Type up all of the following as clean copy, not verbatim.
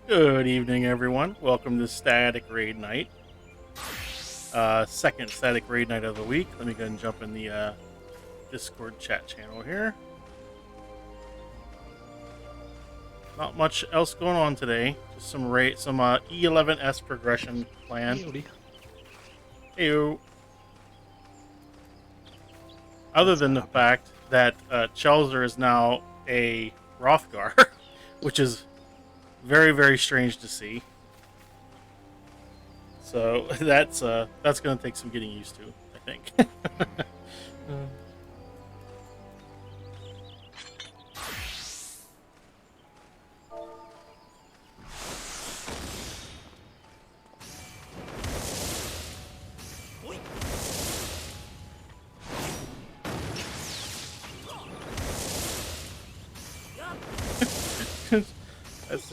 Good evening, everyone. Welcome to Static Raid Night. Second Static Raid Night of the week. Let me go ahead and jump in the Discord chat channel here. Not much else going on today. Just some e11s progression plan. Heyo. Other than the fact that Chelzer is now a Rothgar, which is very, very strange to see. So that's going to take some getting used to, I think.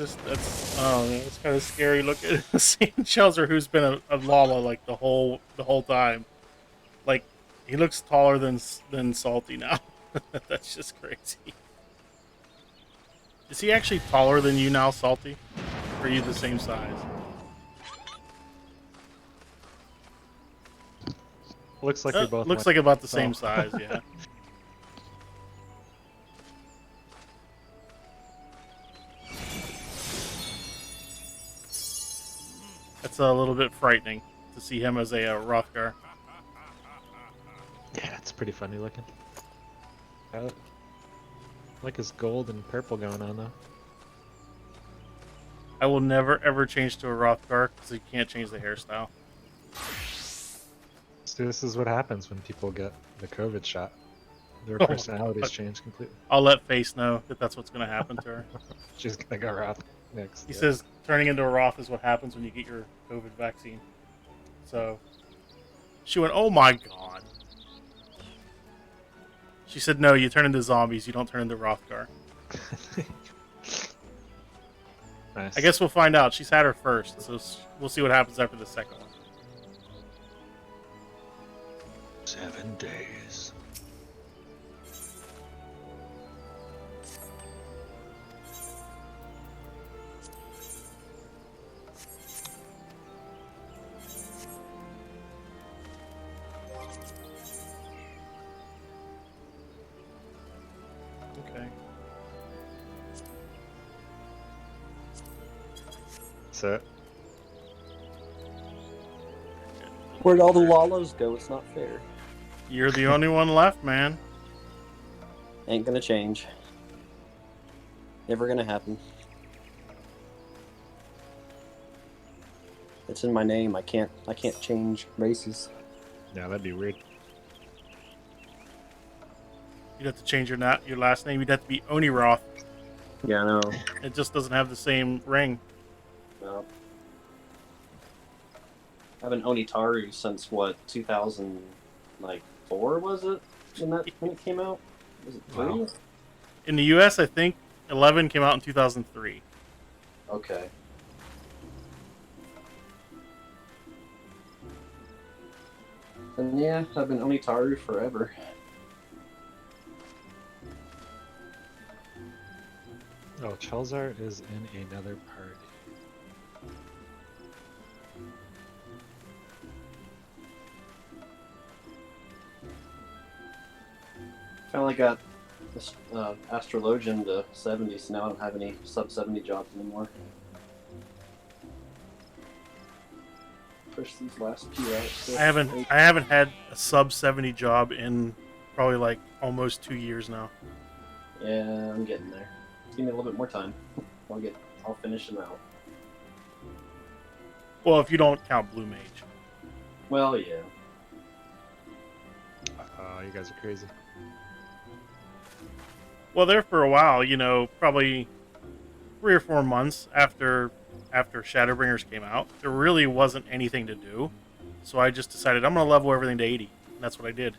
It's kind of scary looking at seeing Chelzer, who's been a llama like the whole time. Like, he looks taller than Salty now. That's just crazy. Is he actually taller than you now, Salty? Or are you the same size? Looks like we both. Looks like about the same size, yeah. That's a little bit frightening to see him as a Rothgar. Yeah, it's pretty funny looking. Like his gold and purple going on though. I will never ever change to a Rothgar because you can't change the hairstyle. So this is what happens when people get the COVID shot. Their personalities change completely. I'll let Face know that that's what's going to happen to her. She's gonna go Roth next. He says turning into a Roth is what happens when you get your COVID vaccine. So she went, "Oh my god." She said, "No, you turn into zombies. You don't turn into Rothgar." Nice. I guess we'll find out. She's had her first, so we'll see what happens after the second one. 7 days. Okay. That's it. Where'd all the Lalos go? It's not fair. You're the only one left, man. Ain't gonna change. Never gonna happen. It's in my name. I can't change races. Yeah, that'd be weird. You'd have to change your last name. You'd have to be Oniroth. Yeah, I know. It just doesn't have the same ring. No. I've been Onitaru since what, 2004 was it? When it came out? Was it 3? Wow. In the US, I think 11 came out in 2003. Okay. And yeah, I've been Onitaru forever. Oh, Chelzar is in another party. Finally got this Astrologian to 70, so now I don't have any sub 70 jobs anymore. Push these last few out. I haven't had a sub 70 job in probably like almost 2 years now. Yeah, I'm getting there. Give me a little bit more time. I'll finish them out. Well, if you don't count Blue Mage. Well, yeah. You guys are crazy. Well, there for a while, probably 3 or 4 months after Shadowbringers came out, there really wasn't anything to do. So I just decided I'm going to level everything to 80. And that's what I did.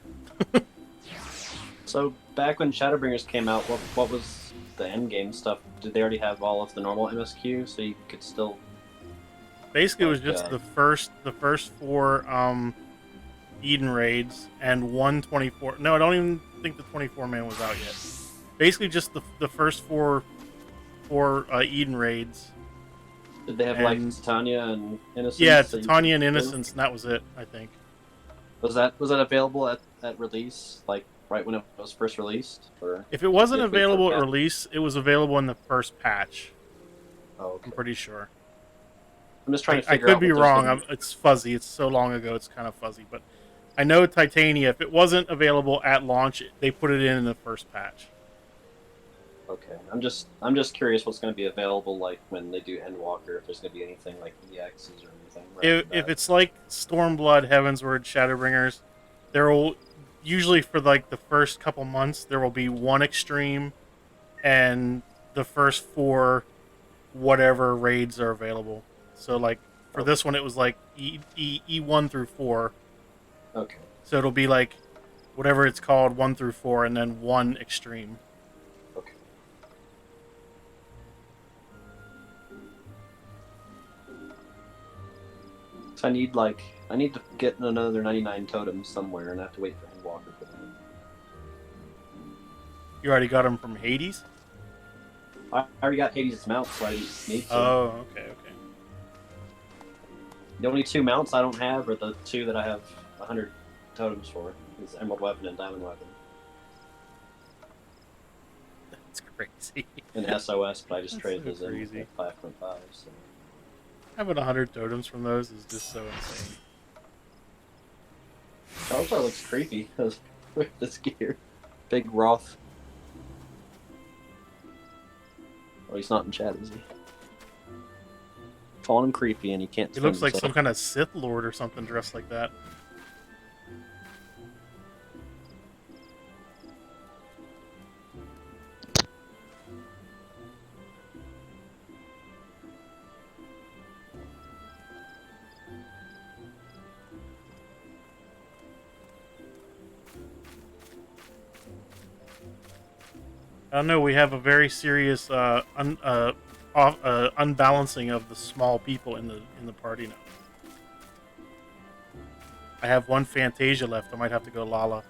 So back when Shadowbringers came out, what was the end game stuff? Did they already have all of the normal MSQ, so you could still? Basically, it was just the first 4 Eden raids and 124. No, I don't even think the 24-man was out yet. Basically, just the first four Eden raids Did they have like And- Titania and Innocence? Yeah, that you Titania and could do? Innocence, and that was it, I think. Was that available at release, like right when it was first released, or If it wasn't you have to wait for available a at patch? release, it was available in the first patch. Oh, okay. I'm pretty sure. I'm just trying to I figure could out be what there's wrong. gonna be. It's fuzzy. It's so long ago. It's kind of fuzzy. But I know Titania. If it wasn't available at launch, they put it in the first patch. Okay, I'm just curious what's going to be available, like when they do Endwalker, if there's going to be anything like e11s or anything. If it's like Stormblood, Heavensward, Shadowbringers, there will usually for like the first couple months there will be one extreme, and the first 4 whatever raids are available. So like for this one, it was like E1 through 4. Okay. So it'll be like whatever it's called, 1 through 4, and then 1 extreme. Okay. So I need to get another 99 totems somewhere, and I have to wait for Endwalker for that. You already got them from Hades? I already got Hades' mount, so I didn't need to. Oh, okay. The only 2 mounts I don't have are the 2 that I have 100 totems for. Is Emerald Weapon and Diamond Weapon. That's crazy. And SOS, but I just That's traded so those in crazy. at 5.5. So. Having 100 totems from those is just so insane. Charizard looks creepy with this gear. Big Roth. Oh, he's not in chat, is he? Calling him creepy, and he can't. He looks defend like himself. some kind of Sith Lord or something dressed like that. I don't know. We have a very serious unbalancing of the small people in the party now. I have 1 Fantasia left. I might have to go Lala.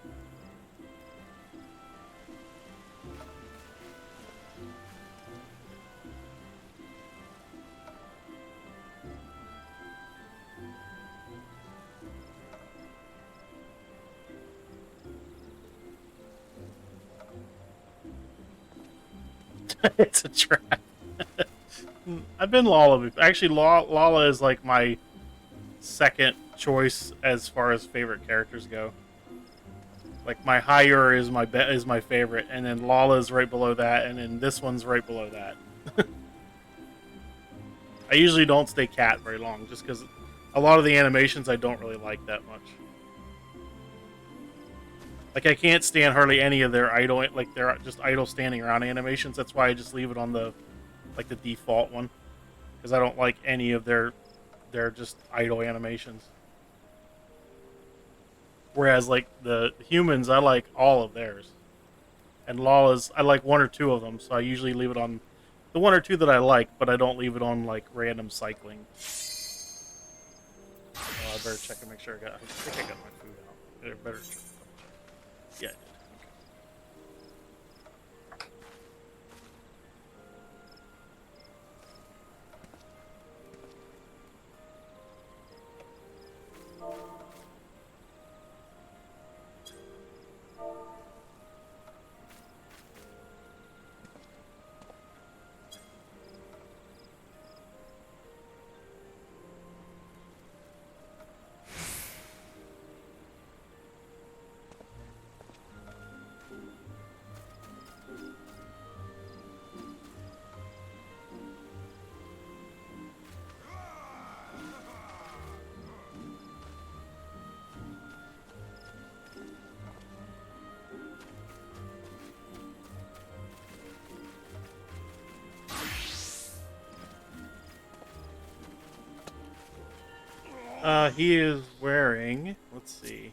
It's a trap. I've been Lala before. Actually, Lala is like my second choice as far as favorite characters go. Like my higher is my favorite, and then Lala is right below that, and then this one's right below that. I usually don't stay cat very long, just because a lot of the animations I don't really like that much. Like I can't stand hardly any of their idle, like they're just idle standing around animations. That's why I just leave it on the default one, because I don't like any of their just idle animations. Whereas like the humans, I like all of theirs, and Lala's I like 1 or 2 of them, so I usually leave it on the 1 or 2 that I like, but I don't leave it on like random cycling. I better check and make sure I think I got my food out. I better check. Yeah, I did. He is wearing. Let's see.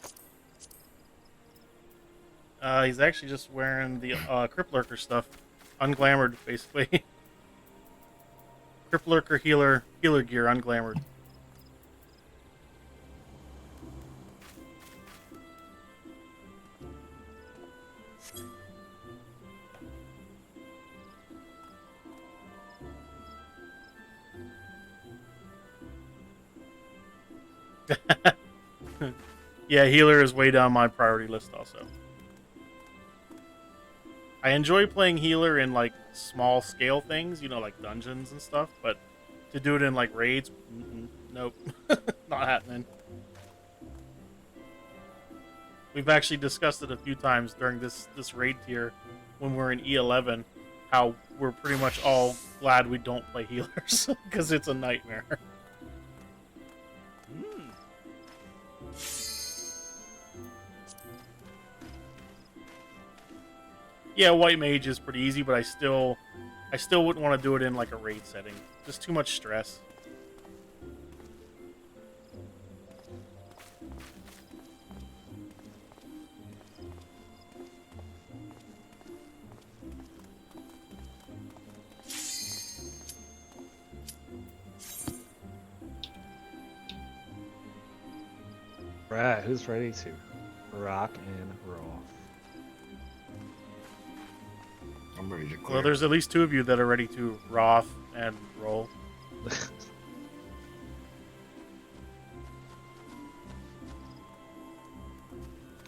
He's actually just wearing the Crypt Lurker stuff, unglamored basically. Crypt Lurker healer gear, unglamored. Yeah, healer is way down my priority list also. I enjoy playing healer in like small scale things, you know, like dungeons and stuff, but to do it in like raids, nope, not happening. We've actually discussed it a few times during this raid tier when we're in E11, how we're pretty much all glad we don't play healers because it's a nightmare. Yeah, white mage is pretty easy, but I still wouldn't want to do it in like a raid setting. Just too much stress. Right, who's ready to rock and roll? I'm ready to clear. Well, there's at least 2 of you that are ready to Roth and roll.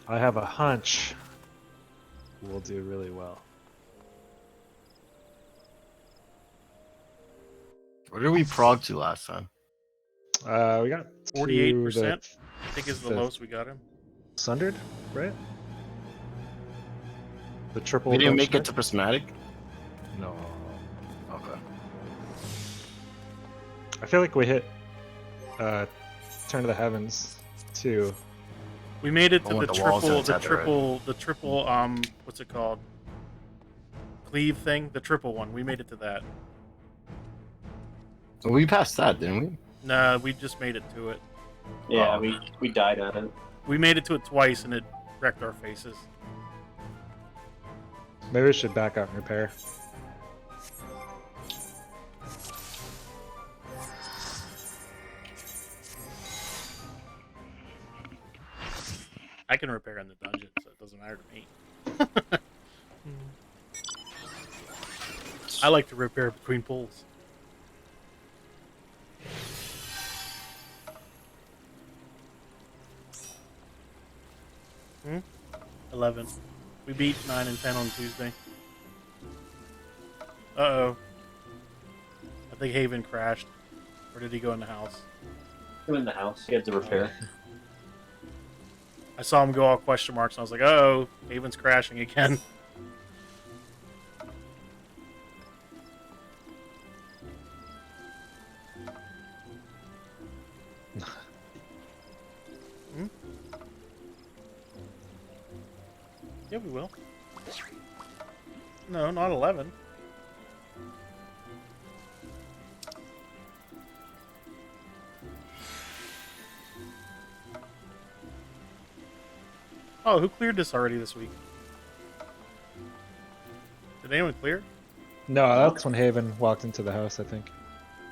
I have a hunch we'll do really well. What did we prog to last time? We got 48%, I think is the the- lowest we got him. Sundered, right? The triple. We didn't make Dutchman? it to prismatic. No. Okay. I feel like we hit Turn of the Heavens too. We made it I to want the the walls triple, and the tether it. triple, what's it called? Cleave thing, the triple one. We made it to that. So we passed that, didn't we? Nah, we just made it to it. Yeah, Oh. we died at it. We made it to it twice, and it wrecked our faces. Maybe we should back out and repair. I can repair in the dungeon, so it doesn't matter to me. I like to repair between pulls. Hmm? 11. We beat 9 and 10 on Tuesday. Uh-oh. I think Haven crashed. Or did he go in the house? I'm in the house. He had to repair. I saw him go all question marks, and I was like, uh-oh, Haven's crashing again. Hmm? Yeah, we will. No, not 11. Oh, who cleared this already this week? Did anyone clear? No, that's when Haven walked into the house, I think.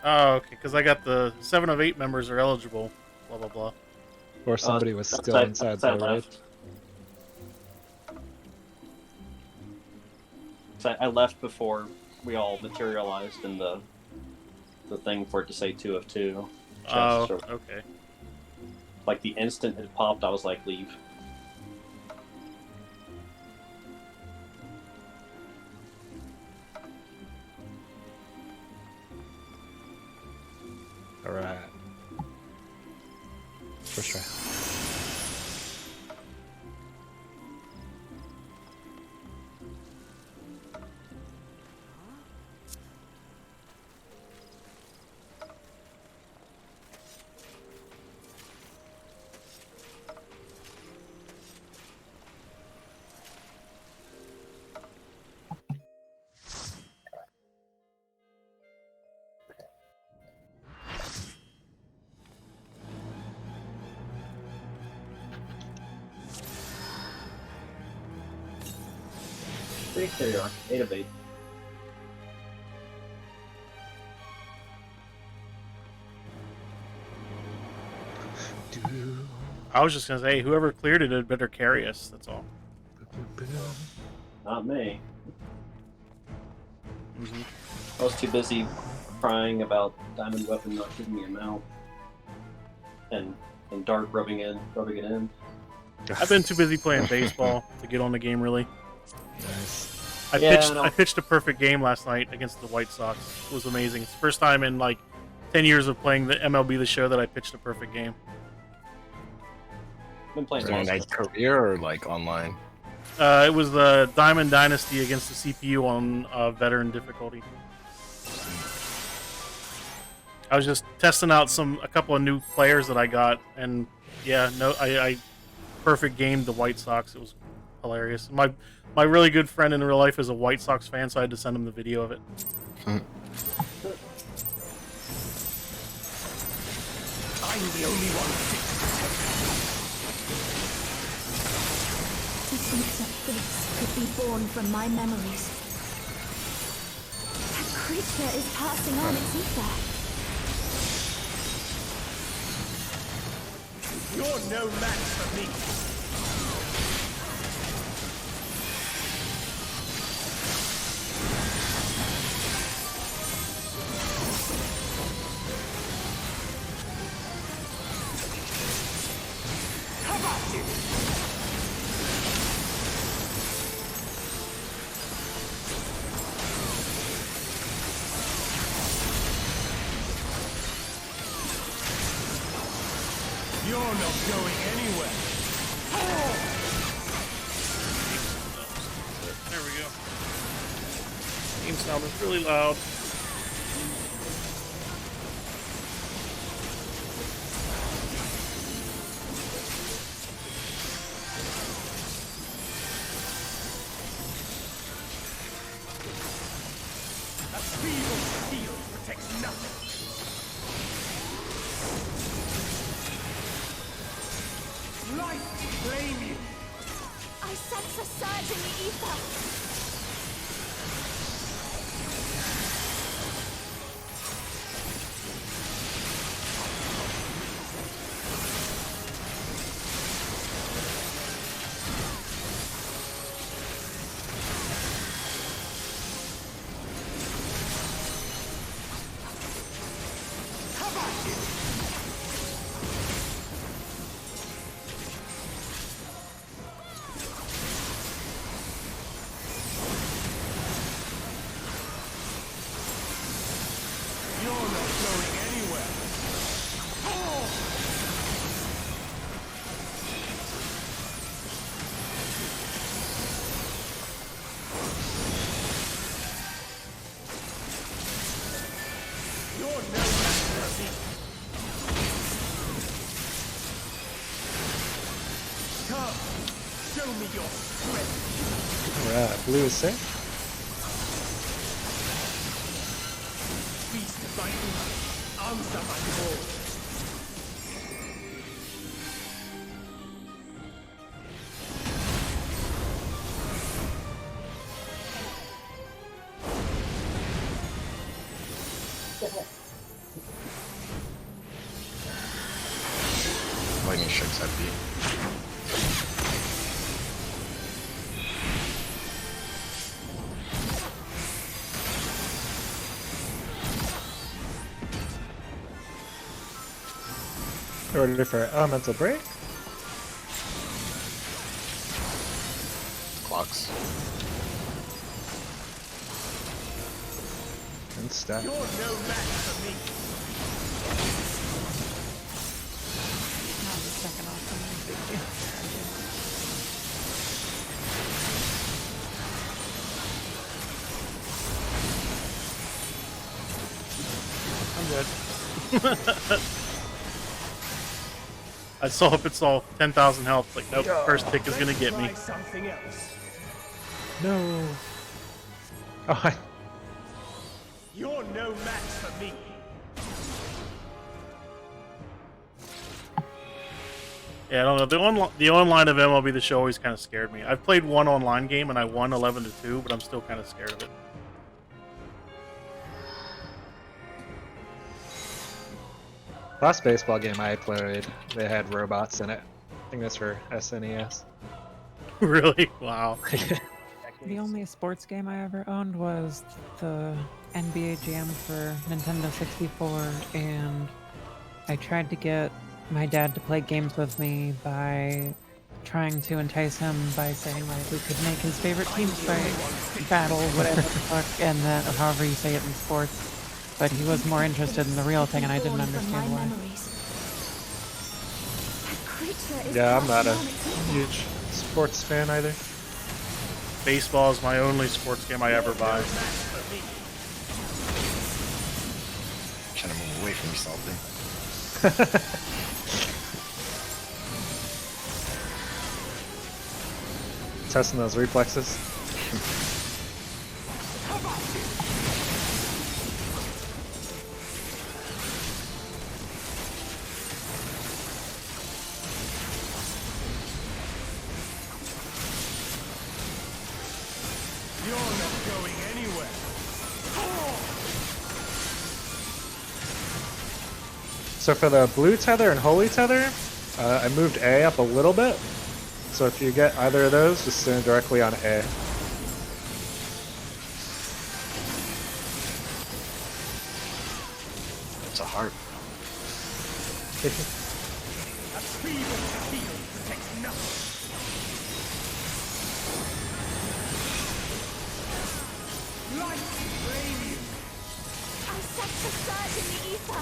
Oh, okay, because I got the 7 of 8 members are eligible, blah, blah, blah. Or somebody was still Outside- inside outside the raid. left. So I left before we all materialized in the thing for it to say 2 of 2. Oh, Chests or- okay. Like the instant it popped, I was like, leave. Alright. First try. There you are. 8 of 8. I was just going to say, whoever cleared it had better carry us, that's all. Not me. Mm-hmm. I was too busy crying about Diamond Weapon not giving me a mount. And and Dark rubbing it in. I've been too busy playing baseball to get on the game really. Nice. I pitched a perfect game last night against the White Sox. It was amazing. It's the first time in like 10 years of playing the MLB The Show that I pitched a perfect game. Been playing Is it a baseball. nice career or like online? It was the Diamond Dynasty against the CPU on veteran difficulty. I was just testing out a couple of new players that I got, and yeah, I perfect gamed the White Sox. It was hilarious. My really good friend in real life is a White Sox fan, so I had to send him the video of it. Hmm. I'm the only one fit to protect you. To think that this could be born from my memories. That creature is passing on its ether. You're no match for me. How about you? You're not going anywhere. There we go. Game sound is really loud. A feeble shield protects nothing. Life claim you. I sense a surge in the ether. How about you? You're not going anywhere. You're no match for me. Come, show me your strength. Alright, blue is safe. Feast my food. Answer my call. Lightning strikes that beat. Ready for elemental break. Clocks. And stack. You're no match for me. Not the second off from me. Thank you. I'm good. I saw if it's all 10,000 health. Like, nope, first pick is gonna Let's get me. try something else. No. Oh, You're no match for me. Yeah, I don't know. The online of MLB The Show always kind of scared me. I've played one online game and I won 11-2, but I'm still kind of scared of it. last baseball game I played, they had robots in it. I think that's for SNES. Really? Wow. The only sports game I ever owned was the NBA Jam for Nintendo 64, and I tried to get my dad to play games with me by trying to entice him by saying like we could make his favorite teams fight, battle, whatever the fuck, and however you say it in sports. But he was more interested in the real thing, and I didn't understand why. Yeah, I'm not a huge sports fan either. Baseball is my only sports game I ever buy. Trying to move away from me, Salty. Testing those reflexes. You're not going anywhere. So for the blue tether and holy tether, I moved A up a little bit. So if you get either of those, just stand directly on A. It's a heart. A feeble field protects nothing. Light radiant. I set the surge in the ether.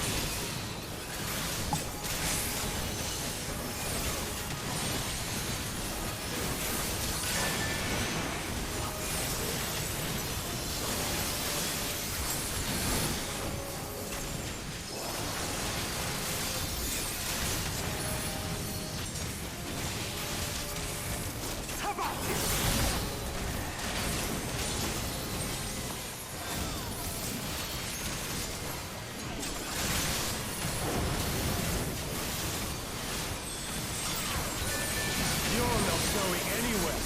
You're not going anywhere.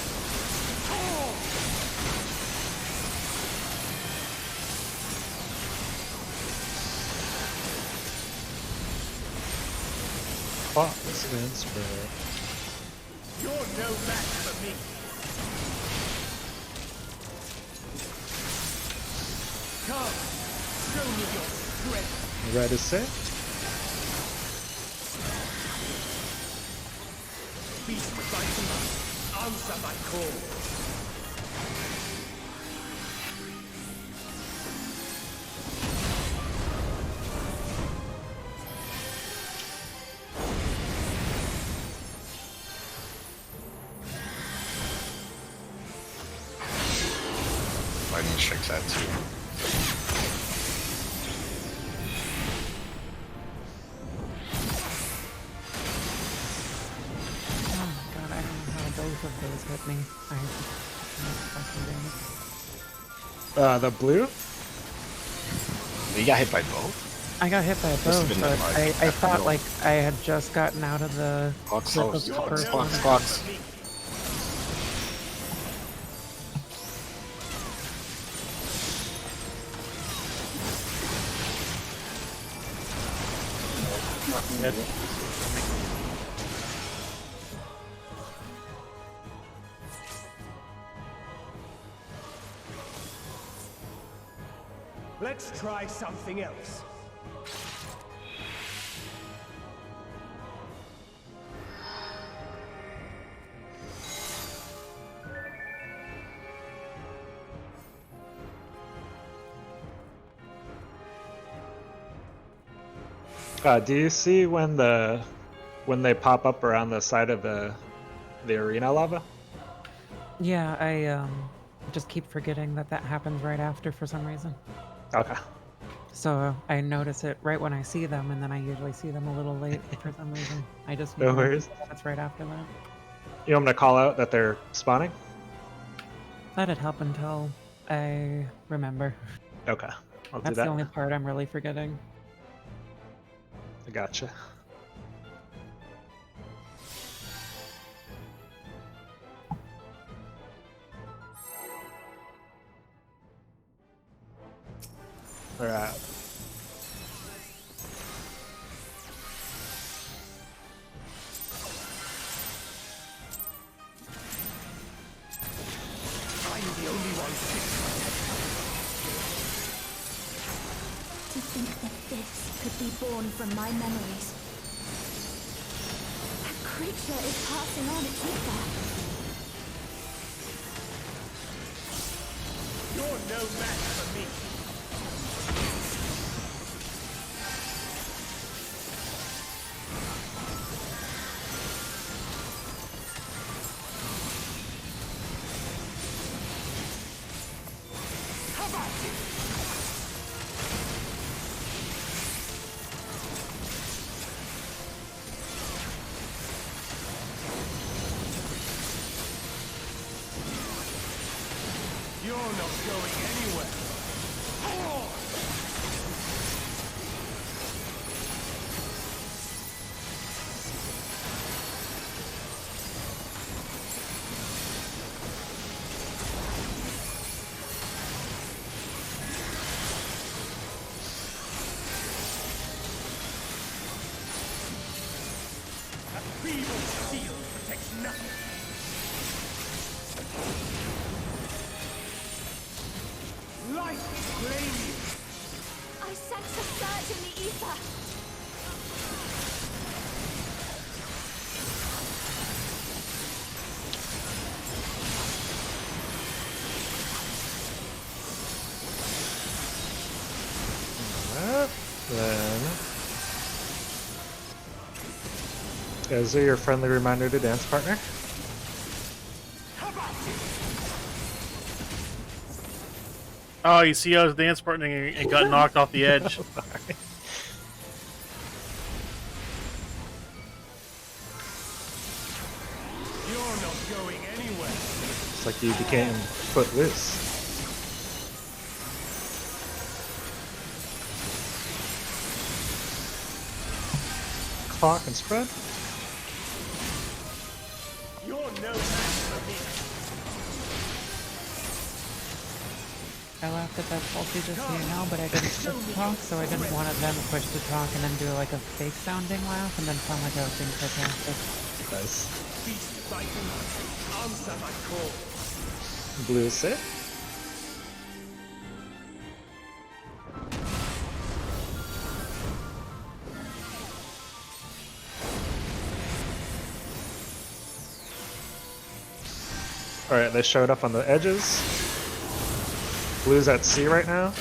Fox and spread. You're no match for me. Come, show me your strength. Red is set. Feast my feet. Answer my call. Lightning strikes that too. Oh my god, I don't know how both of those hit me. The blue? You got hit by both? I got hit by Must have both, been but the mark. I thought like I had just gotten out of the Clocks, grip of clocks, the clocks, first clocks, one. clocks. Let's try something else. Do you see when they pop up around the side of the arena lava? Yeah, I just keep forgetting that that happens right after for some reason. Okay. So I notice it right when I see them, and then I usually see them a little late for some reason. I just No remember worries. that's right after that. You want me to call out that they're spawning? That'd help until I remember. Okay. I'll do That's that. the only part I'm really forgetting. I gotcha. Alright. I'm the only one fit. To think that this could be born from my memories. creature is passing on its ether. You're no match for me. How about it? You're not going anywhere. Oh! A feeble shield protects nothing. Life claim you. I sense a surge in the ether. That, then... Is there your friendly reminder to dance partner? How about it? Oh, you see, I was dance partnering and got knocked off the edge. You're not going anywhere. It's like you became footloose. Clock and spread. You're no match for me. I laughed at that faulty just so you know, but I didn't push to talk, so I didn't want to then push to talk and then do like a fake sounding laugh and then sound like I was being sarcastic. Nice. Feast Titan, answer my call. Blue is safe. Alright, they showed up on the edges. Blue's at C right now.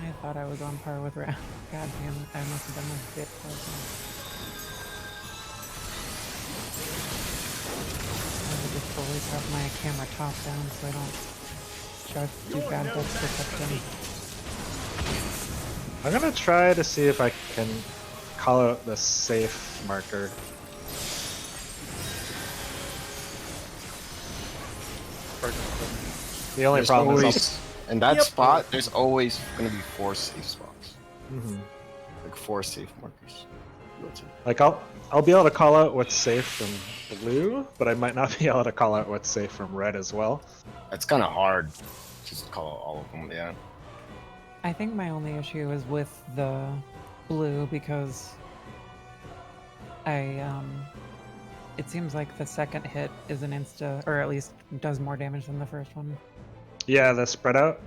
I thought I was on par with Ram. God damn it, I must have been a bit close. I would just always have my camera top down so I don't do bad depth perception. I'm gonna try to see if I can call out the safe marker. The only There's problem always, is in that Yep. spot, there's always going to be 4 safe spots. Mhm. Like 4 safe markers. like I'll be able to call out what's safe from blue, but I might not be able to call out what's safe from red as well. That's kind of hard. Just call out all of them, yeah. I think my only issue is with the blue because it seems like the second hit is an insta, or at least does more damage than the first one. Yeah, the spread out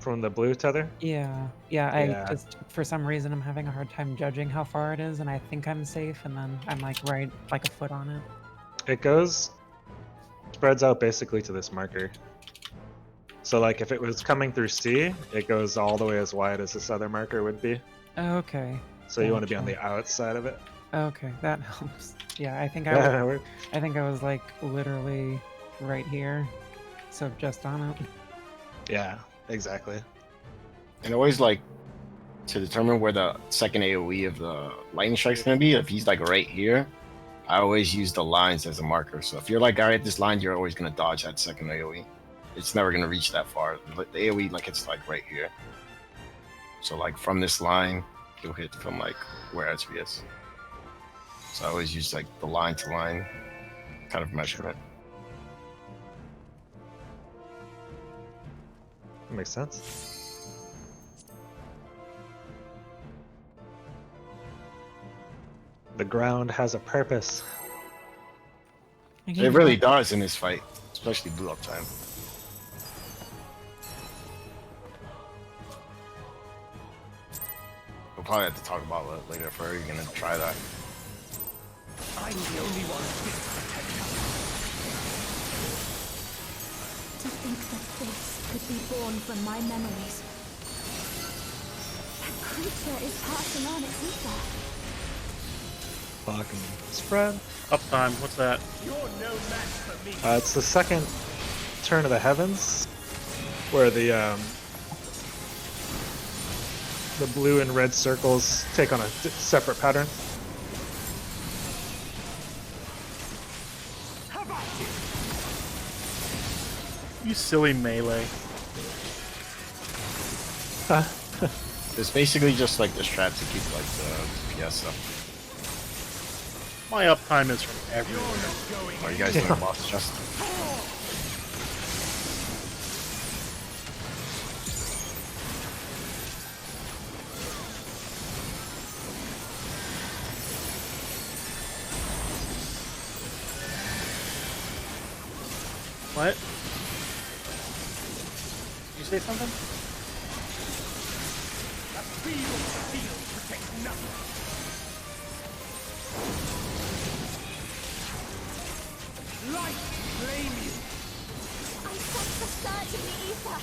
from the blue tether. Yeah, Yeah. I just, for some reason, I'm having a hard time judging how far it is, and I think I'm safe, and then I'm like right, like a foot on it. It spreads out basically to this marker. So like if it was coming through C, it goes all the way as wide as this other marker would be. Okay, So you want to be on Gotcha. the outside of it. okay, that helps. Yeah, I think Yeah, we're- I think I was like literally right here, so just on it. yeah, exactly. And always like to determine where the second AoE of the lightning strike's gonna be, if he's like right here, I always use the lines as a marker. So if you're like alright, this line, you're always gonna dodge that second AoE. It's never gonna reach that far. The AoE like it's like right here. So like from this line, you'll hit from like where HV is. So I always use like the line to line kind of measurement. Makes sense. The ground has a purpose. I It gave really you- does in this fight, especially blue up time. probably have to talk about it later if we're gonna try that. I'm the only one fit to protect us. To think that this could be born from my memories. That creature is passing on its ether. Fucking spread. Uptime, what's that? You're no match for me. It's the second turn of the heavens, where the blue and red circles take on a separate pattern. How about you? You silly melee. It's basically just like the strat to keep like the PS up. My uptime is from You're everywhere. not going. Are you guys doing boss just? What? Did you say something? A field protects nothing. Light flame you. I sense the surge in the ether.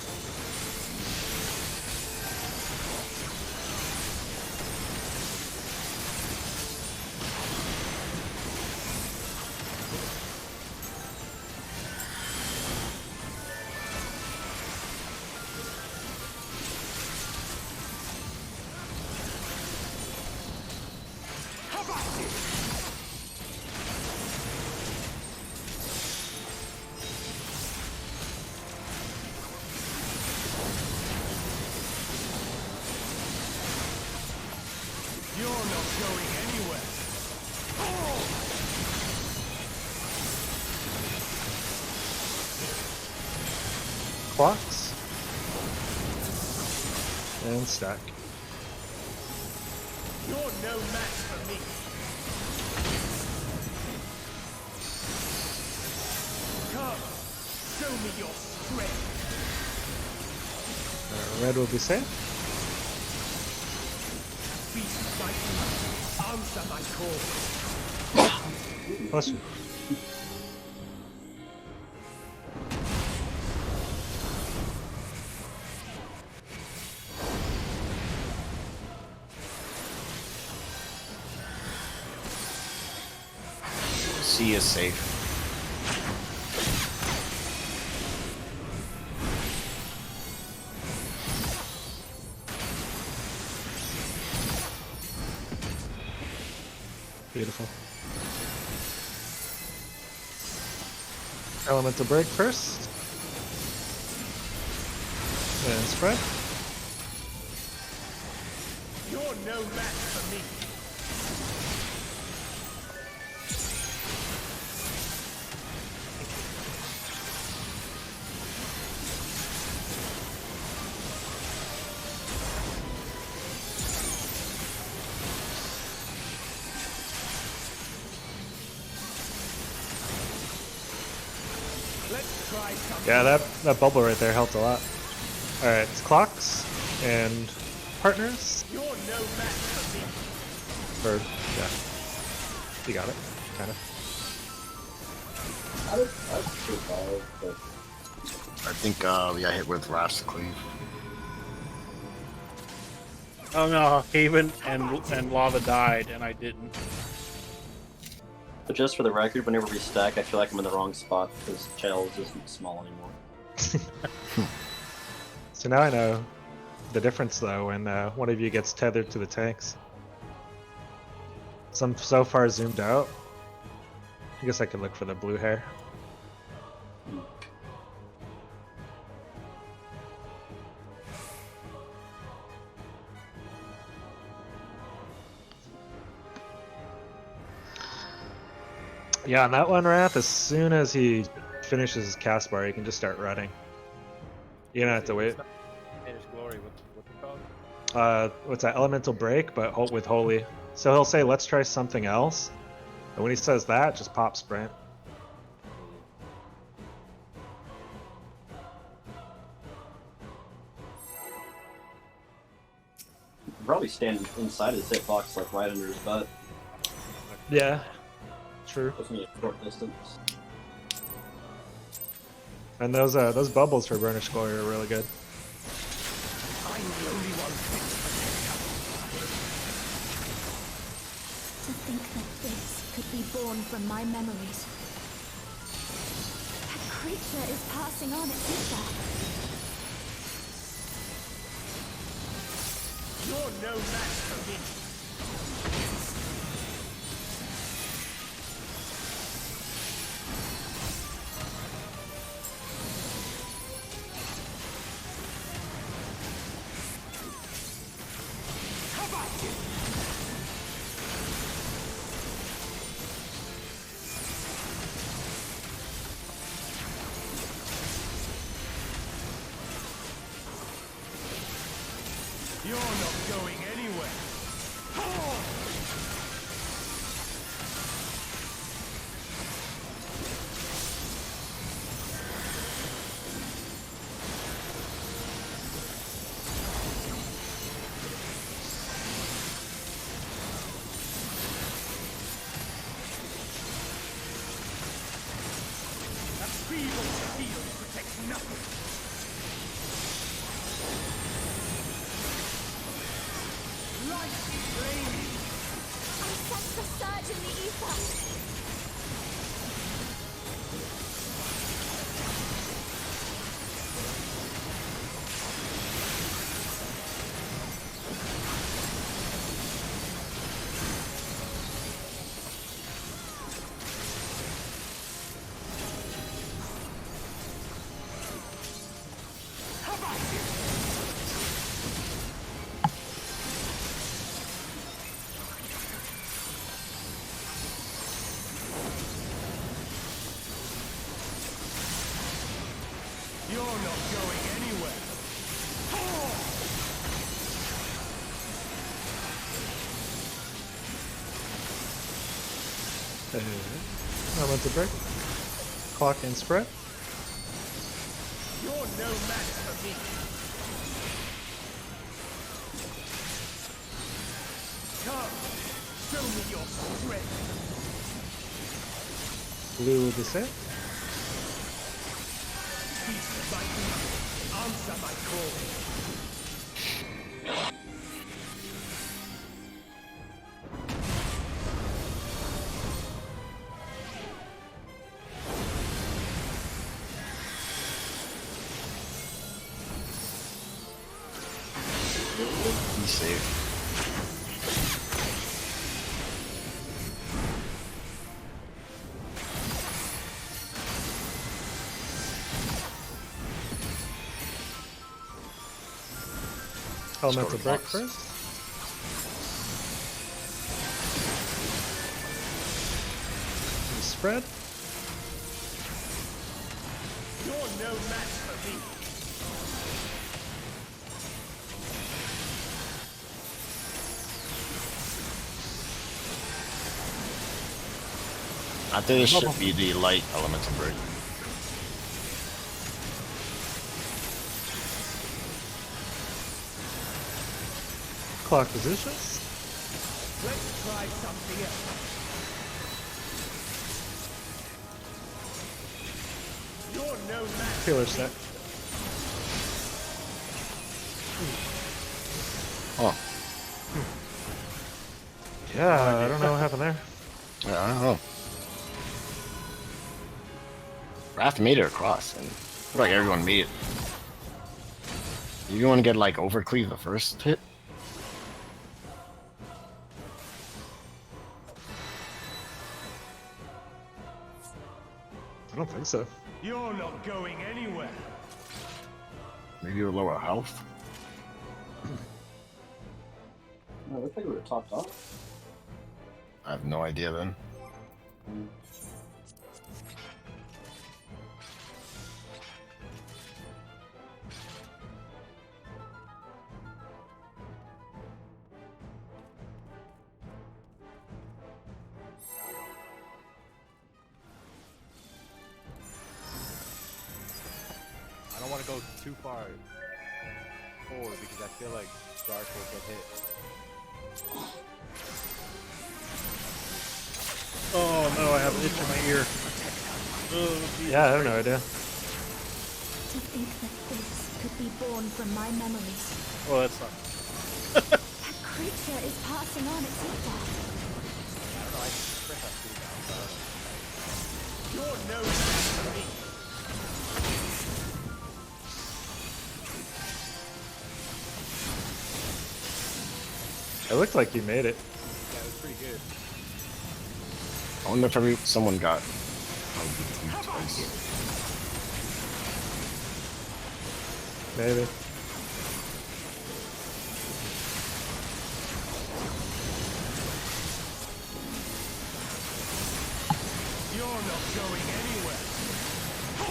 How about you? You're not going anywhere. Clocks. And stack. You're no match for me. Come, show me your strength. Red will be safe. Beast like you, answer my call. Bless you. C is safe. Beautiful. Elemental break first. And spread. You're no match for me. Let's try something. Yeah, that bubble right there helped a lot. Alright, it's clocks and partners. You're no match for me. Or, yeah. You got it. Kind of. I'd survive, but I think we got hit with Wrath's Cleave. Oh no, Haven and Lava died, and I didn't. But just for the record, whenever we stack, I feel like I'm in the wrong spot because Chels isn't small anymore. So now I know the difference though when one of you gets tethered to the tanks. So I'm so far zoomed out. I guess I could look for the blue hair. Yeah, on that one, Wrath, as soon as he finishes his cast bar, you can just start running. You don't have to wait. Finished glory. What's it called? What's that? Elemental break, but with holy. So he'll say, "Let's try something else," and when he says that, just pop sprint. probably stand inside his hitbox, like right under his butt. Yeah, true. Puts me a short distance. And those bubbles for Burnished Glory are really good. I'm the only one fit To think that this could be born from my memories. That creature is passing on its ether. You're no match for me. How about you? You're not going anywhere. That feeble shield protects nothing. Light is flaming. I sense a surge in the ether. How about you? You're not going anywhere. Elemental break. Clock and spread. You're no match for me. Come, show me your strength. Blue descent. Beast like me, answer my call. He's safe. Elemental Score break box. first. And spread. You're no match for me. I think this should be the light elemental break. Clock positions. Let's try something else. You're no match. Healer set. Oh, Yeah, I don't know what happened there. yeah, I don't know. Wrath made it across, and I feel like everyone made it. You want to get like overcleave the first hit? I don't think so. You're not going anywhere. Maybe you're lower health. No, it looked like we were topped off. I have no idea then. I don't want to go too far forward because I feel like Dark will get hit. Oh no, I have an itch in my ear. Oh, Yeah, I have no idea. To think that this could be born from my memories. well, that's not. That creature is passing on its ether. I don't know, I express that too now. You're no match for me. It looked like you made it. Yeah, it was pretty good. I wonder if someone got LBT twice. Maybe. You're not going anywhere.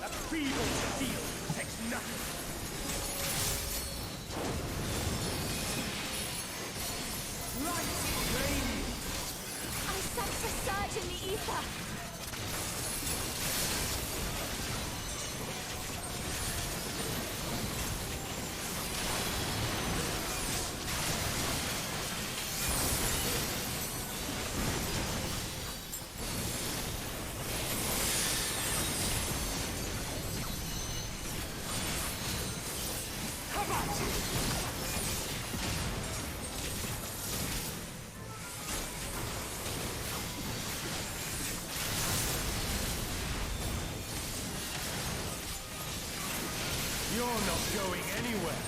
A feeble steel takes nothing. Light flame. I sense a surge in the ether. You're not going anywhere.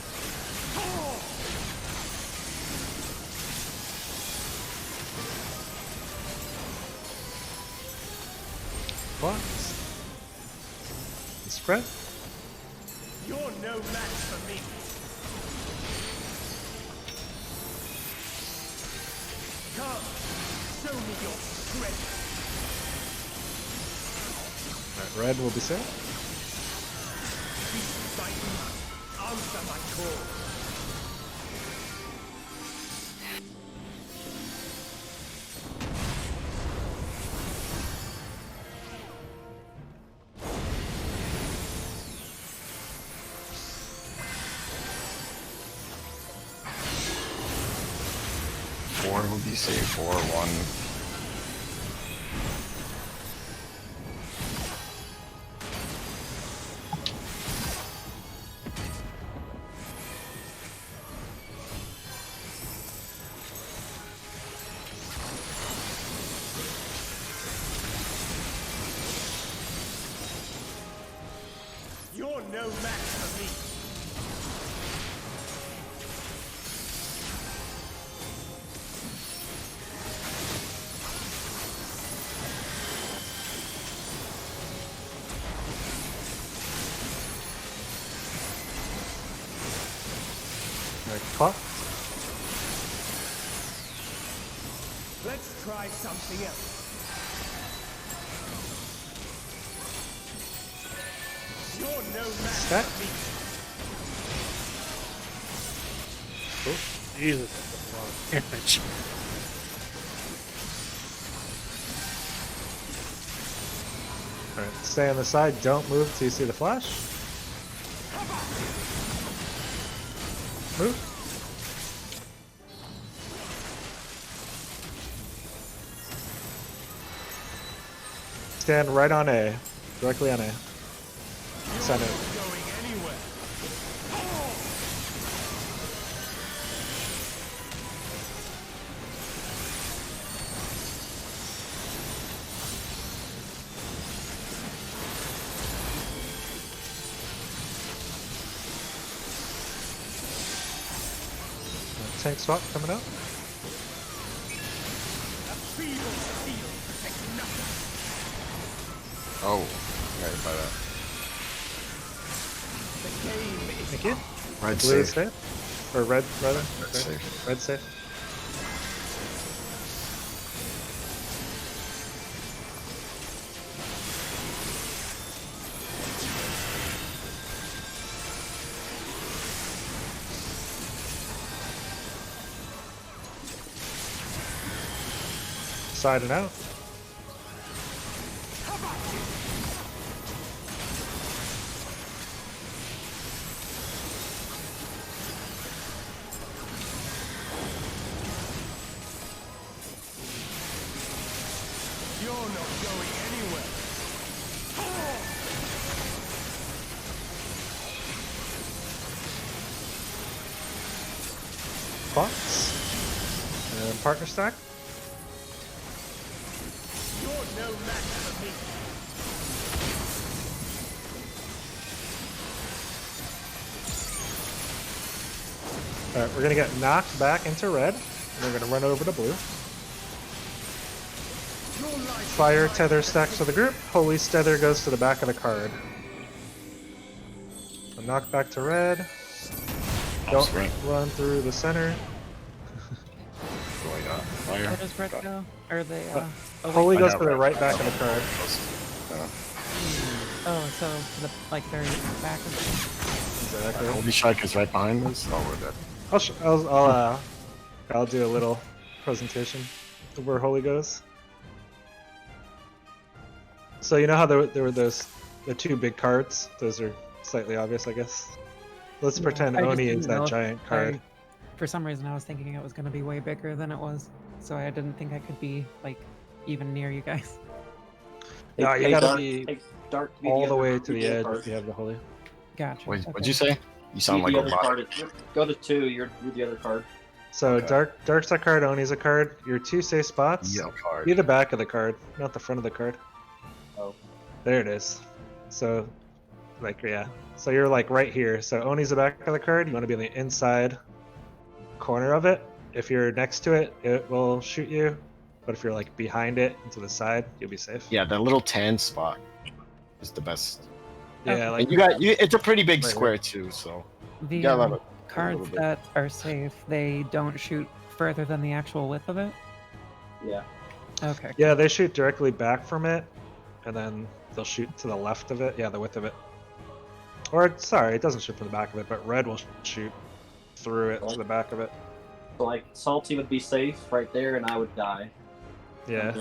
What? The spread? You're no match for me. Come, show me your strength. Alright, red will be safe. Beast Titan, answer my call. Four will be safe. 4-1. You're no match for me. Alright, clock. Let's try something else. You're no match Stack. for me. Jesus, that's a lot of damage. Alright, stay on the side, don't move till you see the flash. Move. Stand right on A. Directly on A. Send it. Going anywhere. Tank swap coming up. A feeble steel takes nothing. Oh, right by that. The game is Thank you. Red Blue is safe. safe. Or red, rather. Red Sorry. safe. Red safe. siding out. You're not going anywhere. Clocks. And partner stack. You're no match for me. Alright, we're gonna get knocked back into red. And we're gonna run over to blue. Your life Fire tether stacks to the group. Holy tether goes to the back of the card. So knock back to red. Don't Screen. run through the center. Oh my god. Fire. Where does red go? Or they, oh, Holy I goes got to the red. right back of the card. oh, so to the, like, very back of Exactly. Holy Strike is right behind us. Oh, we're dead. I'll do a little presentation of where Holy goes. So you know how there were the two big cards? Those are slightly obvious, I guess. Let's Yeah, pretend I just Oni didn't is know that if giant card. For some reason, I was thinking it was going to be way bigger than it was, so I didn't think I could be, like, even near you guys. No, you Hey, gotta Dark- be hey, Dark to be all the other- way to be the other edge card. if you have the Holy. Gotcha. Wait, okay. what'd you say? You sound Be like a the other robot. card. Go to 2. You're the other card. So Okay. Dark's a card, Oni's a card. Your two safe spots. Yeah, card. Be the back of the card, not the front of the card. Oh. There it is. So, like, yeah. So you're like right here. So Oni's the back of the card. You want to be on the inside corner of it. If you're next to it, it will shoot you. But if you're like behind it and to the side, you'll be safe. Yeah, that little tan spot is the best. Yeah, Okay. like And it's a pretty big Right square too, so The you gotta let it- cards little bit. that are safe, they don't shoot further than the actual width of it? Yeah. Okay. yeah, they shoot directly back from it, and then they'll shoot to the left of it. Yeah, the width of it. Or sorry, it doesn't shoot from the back of it, but red will shoot through it to the back of it. So like Salty would be safe right there, and I would die. Yeah.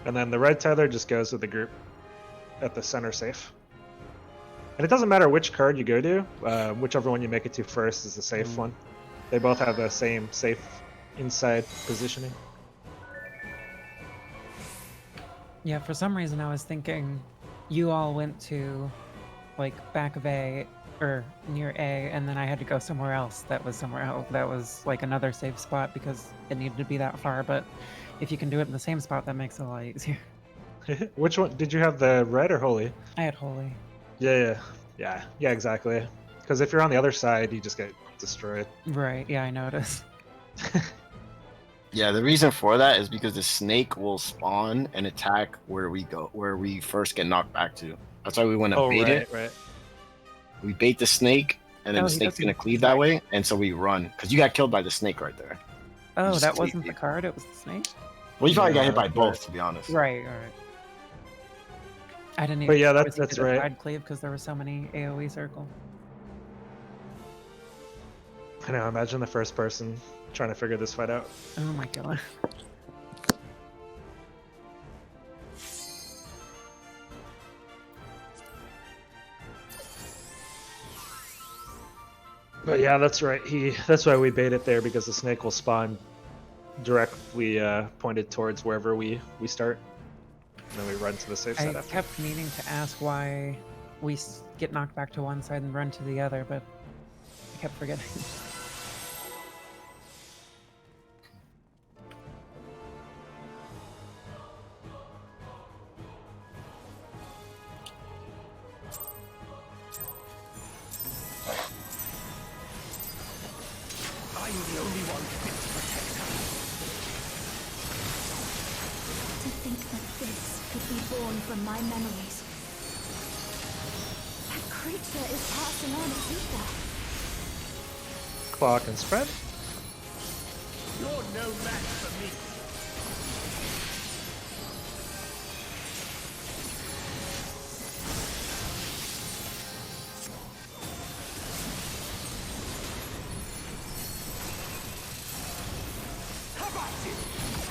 And then the red tether just goes with the group at the center safe. And it doesn't matter which card you go to, whichever one you make it to first is the safe one. They both have the same safe inside positioning. Yeah, for some reason I was thinking you all went to, like, back of A, or near A, and then I had to go somewhere else that was somewhere else. That was, like, another safe spot because it needed to be that far, but if you can do it in the same spot, that makes it a lot easier. Which one did you have, the red or holy? I had Holy. Yeah, exactly. Because if you're on the other side, you just get destroyed. Right, yeah, I noticed. Yeah, the reason for that is because the snake will spawn and attack where we first get knocked back to. That's why we want to bait it. right. We bait the snake, and then Oh, the he snake's doesn't- gonna cleave that way, and so we run. Because you got killed by the snake right there. Oh, just that cleave wasn't the it. card, it was the snake? Well, you probably got hit by Yeah, both, to be honest. Right, alright. I didn't even But yeah, notice that's he did a right. side cleave because there were so many AoE circle. I know, imagine the first person trying to figure this fight out. Oh my god. But yeah, that's right. That's why we bait it there, because the snake will spawn directly pointed towards wherever we start. And then we run to the safe I side after. kept meaning to ask why we get knocked back to one side and run to the other, but I kept forgetting. I'm the only one fit to protect her. To think that this could be born from my memories. That creature is passing on its ether. Clock and spread. You're no match for me. How about it?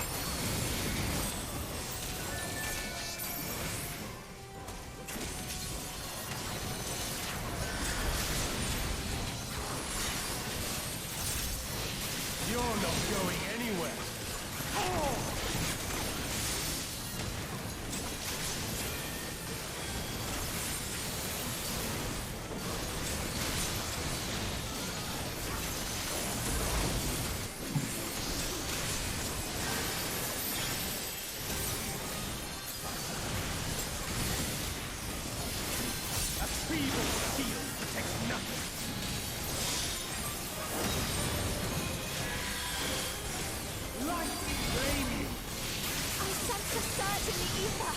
I sense a surge in the ether.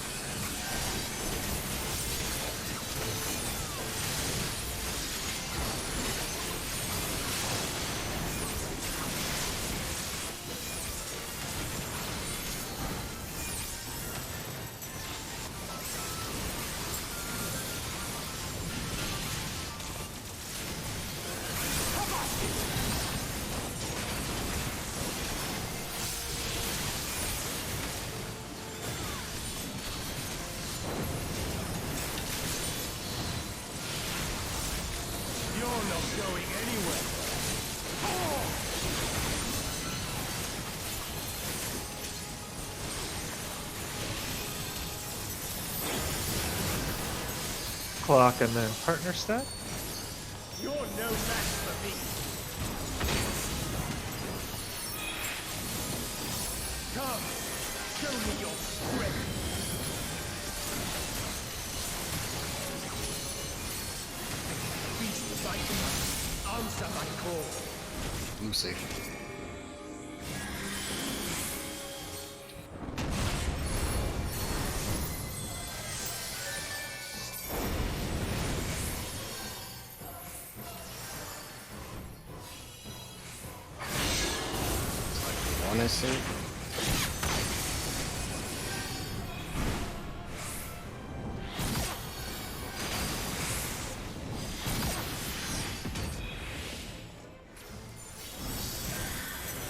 You're not going anywhere. Clock and then partner stack. You're no match for me. Come, show me your strength. Beast fighting, answer my call. Blue safe. One is safe.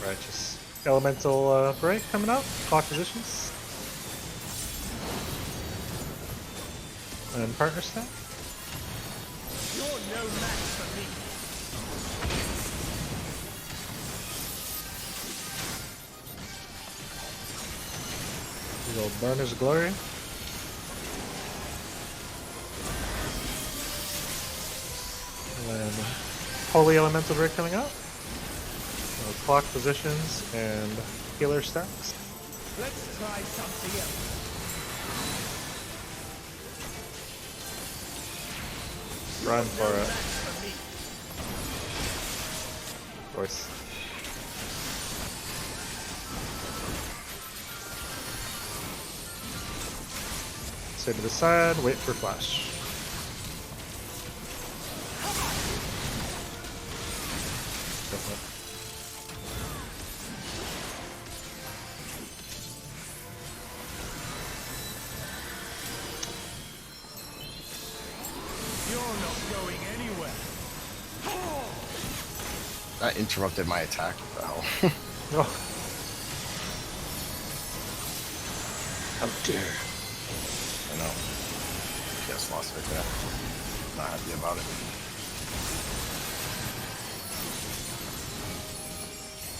Right, just elemental break coming up. Clock positions. And partner stack. You're no match for me. Little burner's glory. And then holy elemental break coming up. Clock positions and healer stacks. Let's try something else. Run for No it. match for me. Of course. Stay to the side, wait for flash. You're not going anywhere. That interrupted my attack. What the hell? Oh, How dare. I know. Just lost right there. Not happy about it.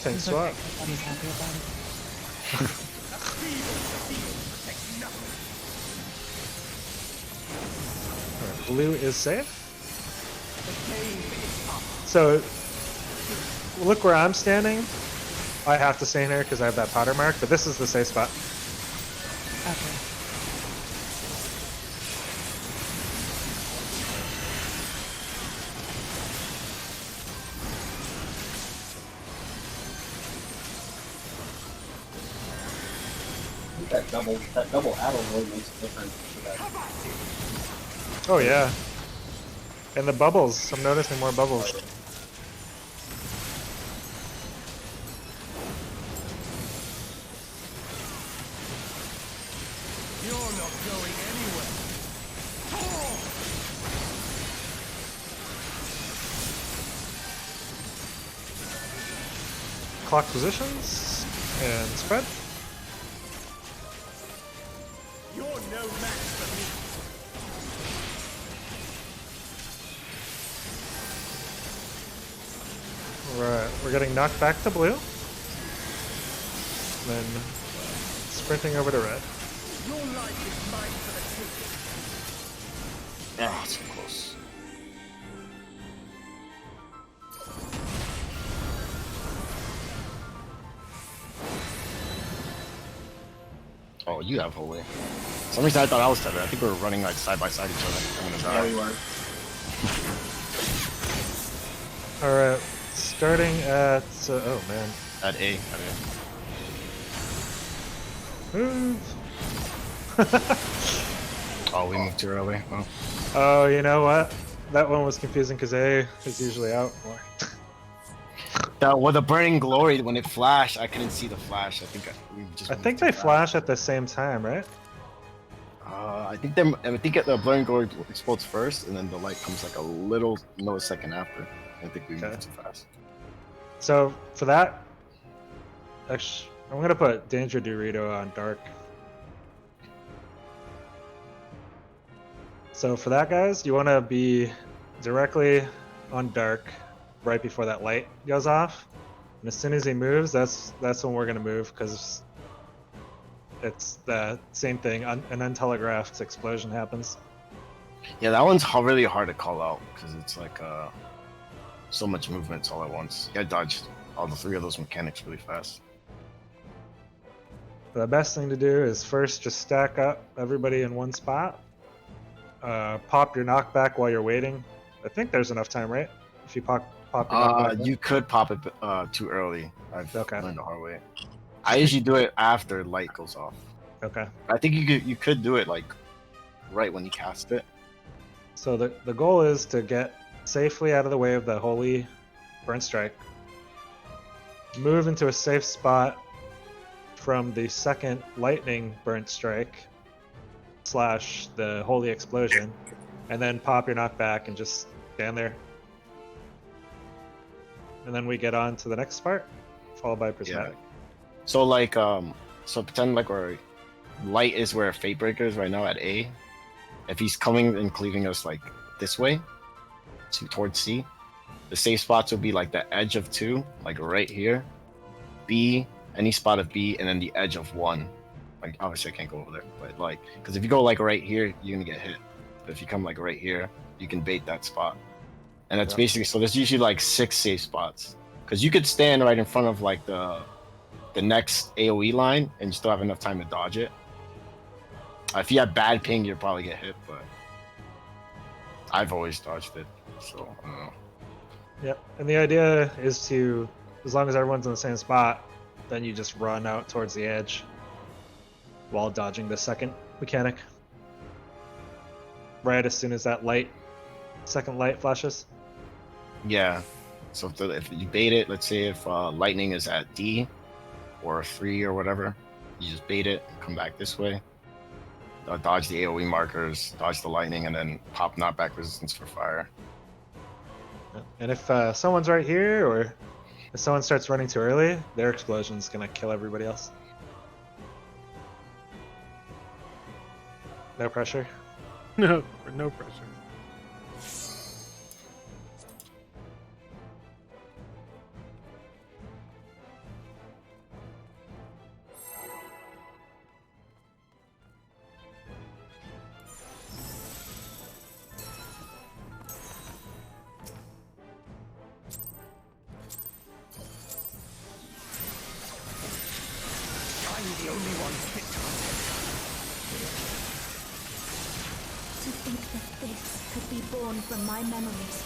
tank He's swap. okay. He's happy about it. Alright, blue is safe. So, look where I'm standing. I have to stay in here because I have that powder mark, but this is the safe spot. Okay. I think that double add really makes a difference for that. Oh yeah. And the bubbles. I'm noticing more bubbles. You're not going anywhere. Clock positions and spread. You're no match for me. Right, we're getting knocked back to blue. Then sprinting over to red. Your life is mine for the taking. Ah, so close. Oh, you have holy. For some reason I thought I was tethered. I think we were running like side by side each other. I'm gonna Yeah, die. we were. Alright, starting at. Oh man. At A. Move. Oh, we moved too early. Well, Oh, you know what? That one was confusing because A is usually out more. well, the burning glory when it flashed, I couldn't see the flash. I think we just. I moved think too they fast. flash at the same time, right? I think the burning glory explodes first, and then the light comes like a little millisecond after. I think we Okay. moved too fast. So for that, actually, I'm gonna put Danger Dorito on dark. So for that, guys, you want to be directly on dark right before that light goes off, and as soon as he moves, that's when we're gonna move because it's the same thing. An untelegraphed explosion happens. Yeah, that one's really hard to call out because it's like so much movement all at once. I dodged all the three of those mechanics really fast. The best thing to do is first just stack up everybody in one spot. Pop your knockback while you're waiting. I think there's enough time, right? If you pop your knockback. You could pop it too early. I've Okay. learned the hard way. I usually do it after light goes off. Okay. I think you could do it like right when you cast it. So the goal is to get safely out of the way of the holy burn strike. Move into a safe spot from the second lightning burnt strike / the holy explosion, and then pop your knockback and just stand there. And then we get on to the next part, followed by prismatic. So like so pretend like where light is where Fate Breaker is right now at A. If he's coming and cleaving us like this way towards C, the safe spots would be like the edge of 2, like right here, B, any spot of B, and then the edge of 1. Like obviously I can't go over there, but like because if you go like right here, you're gonna get hit. But if you come like right here, you can bait that spot. And that's basically, so there's usually like 6 safe spots because you could stand right in front of like the next AoE line and you still have enough time to dodge it. If you have bad ping, you'll probably get hit, but I've always dodged it, so I don't know. Yep. And the idea is to, as long as everyone's in the same spot, then you just run out towards the edge while dodging the second mechanic. Right as soon as that second light flashes. Yeah. So if you bait it, let's say if lightning is at D or 3 or whatever, you just bait it, come back this way, dodge the AoE markers, dodge the lightning, and then pop knockback resistance for fire. And if someone's right here, or if someone starts running too early, their explosion's gonna kill everybody else. No pressure. No, no pressure. I'm the only one fit to To think that this could be born from my memories.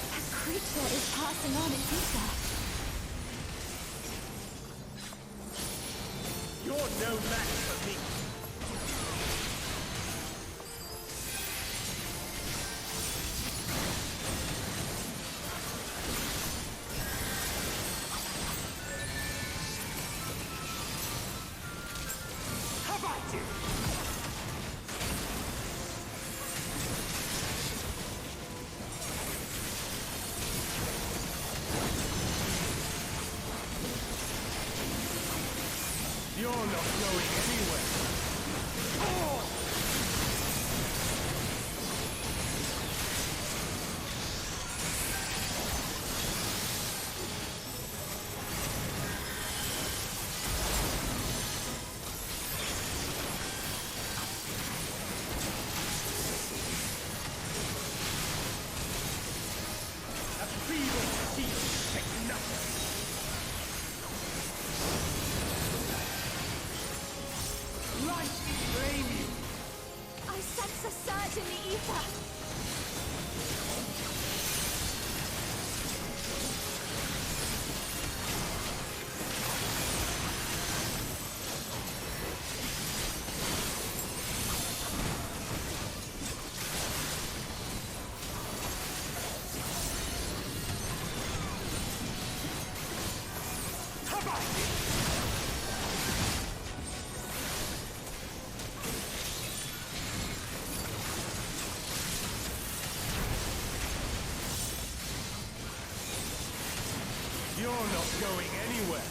A creature is passing on its ether. You're no match for me. How about you? You're not going anywhere. Oh! A feeble seed takes nothing. Light flame you. I sense a surge in the ether. going anywhere.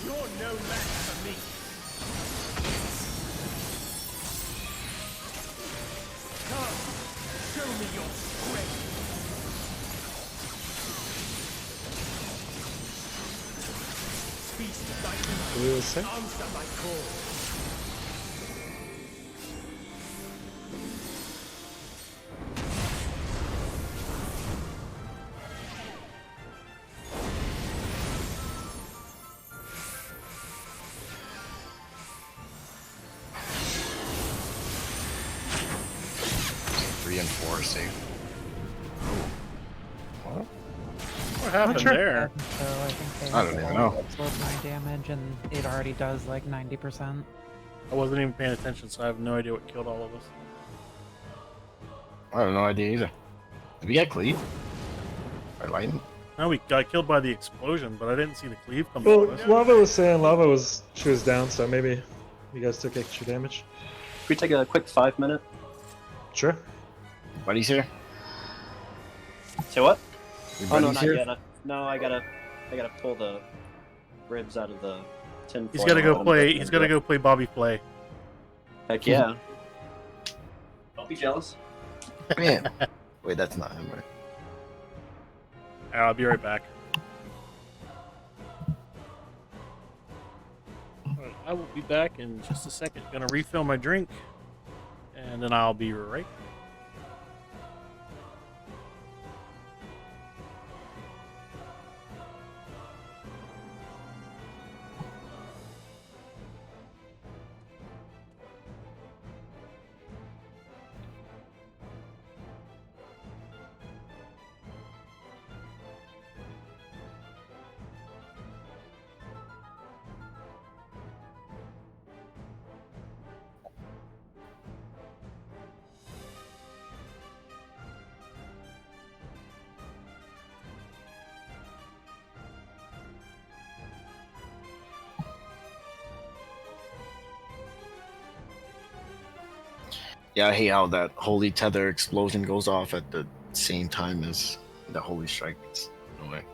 You're no match for me. Come, show me your strength. Feast thy What did it say? answer my call. Three and four safe. What? What happened Sure. there? So I think they I don't even know. absorb my damage, and it already does like 90%. I wasn't even paying attention, so I have no idea what killed all of us. I have no idea either. Did we get cleave? By lightning? No, we got killed by the explosion, but I didn't see the cleave come Well, to us. Lava was saying she was down, so maybe you guys took extra damage. Can we take a quick 5 minute? Sure. Buddy's here? Say what? Your Oh no, buddy's not here? yet. No, I gotta pull the ribs out of the tin. He's foil got to and go let 'em play. get He's got to go play Bobby Play. Heck yeah. Don't be jealous. Man. Wait, that's not him, right? I'll be right back. Alright, I will be back in just a second. Gonna refill my drink, and then I'll be right. Yeah, I hate how that holy tether explosion goes off at the same time as the holy strike. It's annoying.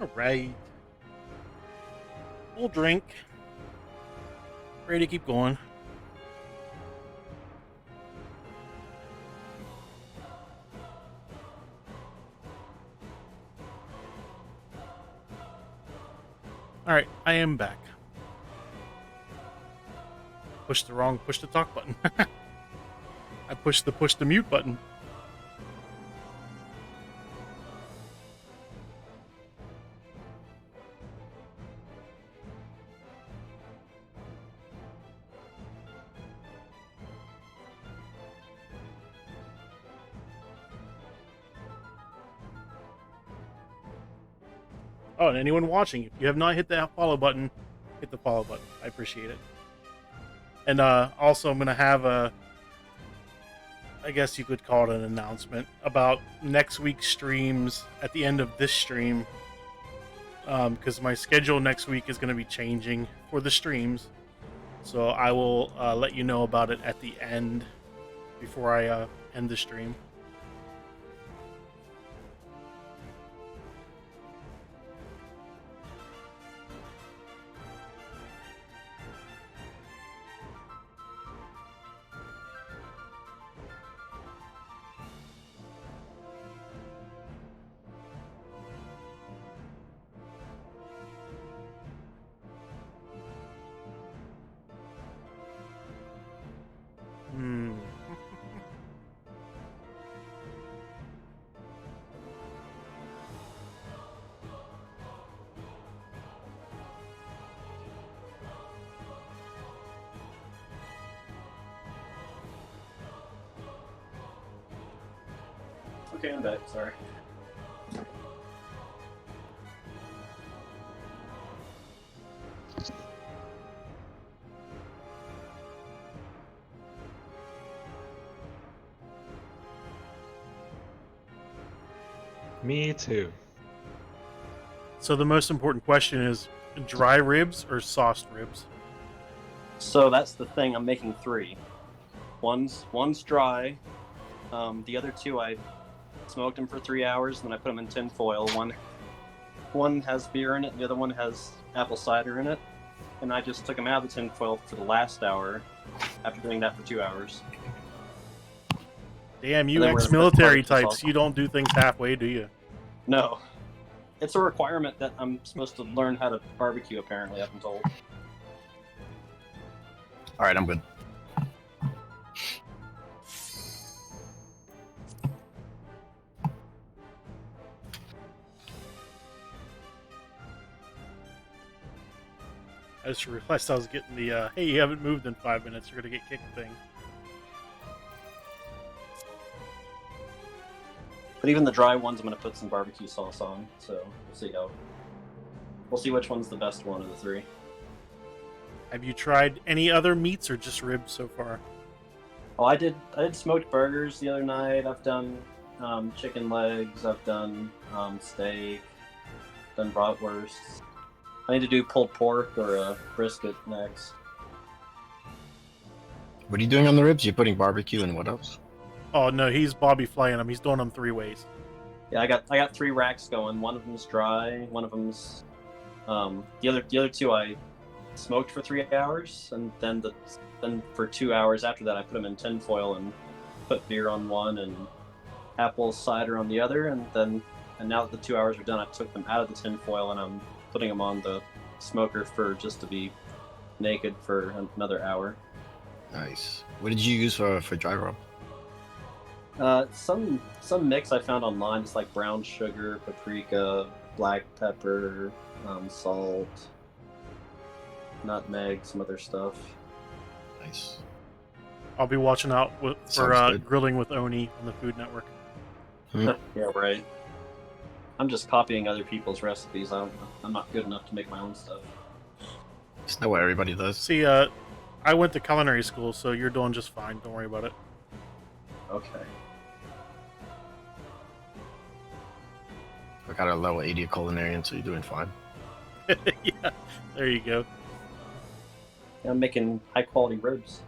All right. Full drink. Ready to keep going. All right, I am back. Push the talk button. I pushed the mute button. Oh, and anyone watching, if you have not hit that follow button, hit the follow button. I appreciate it. And also, I'm going to have I guess you could call it an announcement about next week's streams at the end of this stream. Because my schedule next week is going to be changing for the streams. So I will let you know about it at the end before I end the stream. Okay, I'm back. Sorry. Me too. So the most important question is dry ribs or sauced ribs? So that's the thing. I'm making 3. One's dry. The other 2 I smoked them for 3 hours, and then I put them in tin foil. One has beer in it, the other one has apple cider in it, and I just took them out of the tin foil for the last hour after doing that for 2 hours. Damn, you And then we're ex-military barbecue sauce. types, you don't do things halfway, do you? No, it's a requirement that I'm supposed to learn how to barbecue. Apparently, I've been told. All right, I'm good. I just realized I was getting the, hey, you haven't moved in 5 minutes, you're gonna get kicked thing. But even the dry ones, I'm gonna put some barbecue sauce on. So we'll see which one's the best one of the 3. Have you tried any other meats or just ribs so far? Oh, I did smoked burgers the other night. I've done chicken legs. I've done steak. Done bratwursts. I need to do pulled pork or a brisket next. What are you doing on the ribs? You're putting barbecue and what else? Oh no, he's Bobby flaying them. He's doing them 3 ways. Yeah, I got 3 racks going. One of them's dry. One of them's the other 2 I smoked for 3 hours, and then for 2 hours after that I put them in tin foil and put beer on one and apple cider on the other, and now that the 2 hours are done, I took them out of the tin foil and I'm putting them on the smoker for just to be naked for another hour. Nice. What did you use for dry rub? Some mix I found online. It's like brown sugar, paprika, black pepper, salt, nutmeg, some other stuff. Nice. I'll be watching out for Sounds good. Grilling with Oni on the Food Network. Yeah, right. I'm just copying other people's recipes. I'm not good enough to make my own stuff. It's not what everybody does. See, I went to culinary school, so you're doing just fine. Don't worry about it. Okay. I got a level 80 culinarian, so you're doing fine. Yeah, there you go. Yeah, I'm making high quality ribs.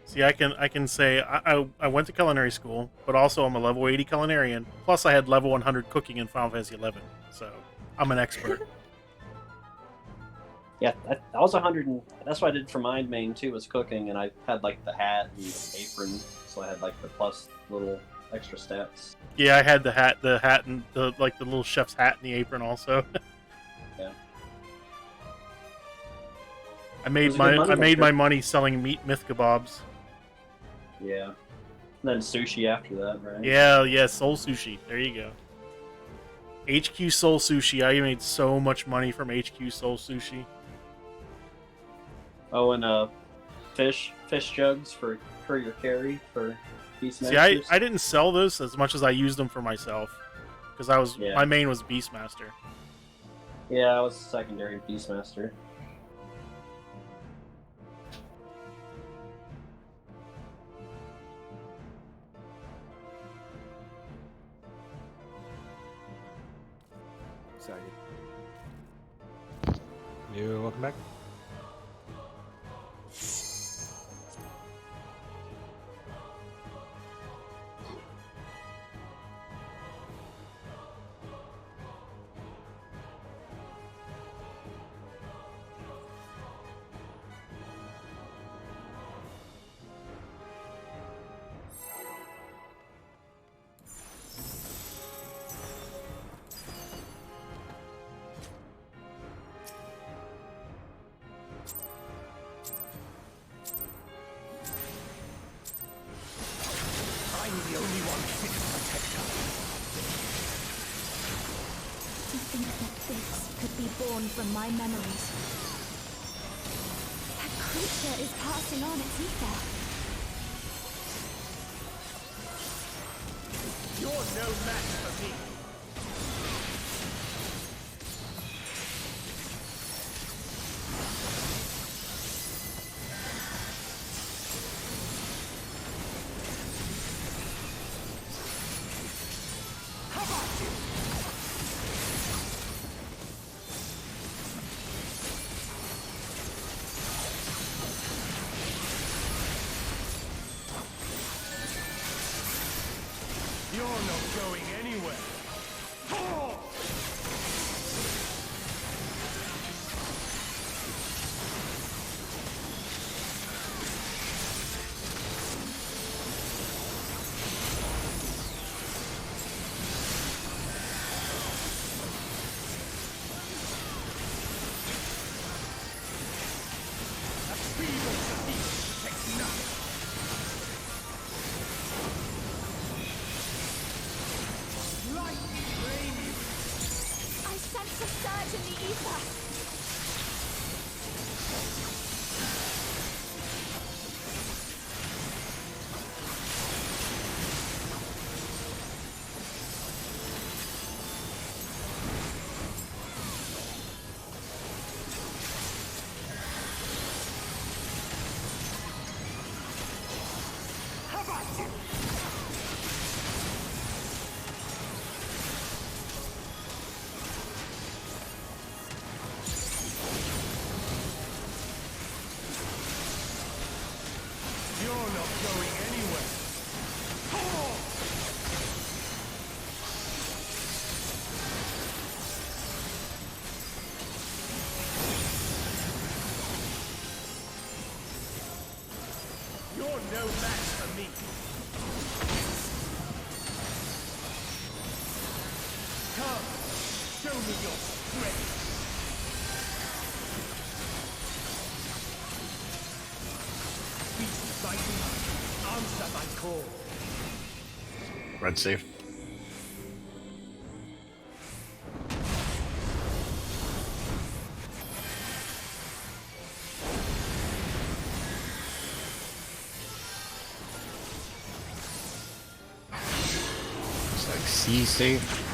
See, I can say I went to culinary school, but also I'm a level 80 culinarian. Plus, I had level 100 cooking in Final Fantasy 11, so I'm an expert. Yeah, I was 100, and that's what I did for my main too, was cooking, and I had like the hat and the apron, so I had like the plus little extra stats. Yeah, I had the hat, and the little chef's hat and the apron also. Yeah. I made my money selling meat myth kebabs. Yeah. And then sushi after that, right? Yeah, Soul Sushi. There you go. HQ Soul Sushi. I made so much money from HQ Soul Sushi. Oh, and fish jugs for your carry for See, Beastmasters. I didn't sell those as much as I used them for myself, because my main was Beastmaster. Yeah, I was secondary Beastmaster. Excited. Welcome back. I'm the only one fit to protect her. To think that this could be born from my memories. That creature is passing on its ether. You're no match for me. How about you? You're not going anywhere. Oh! A feeble defeat takes nothing. Lightning flame you. I sense a surge in the ether. How about you? You're not going anywhere. Oh! You're no match for me. Come, show me your strength. Beast fighting, answer my call. Red safe. It's like C safe.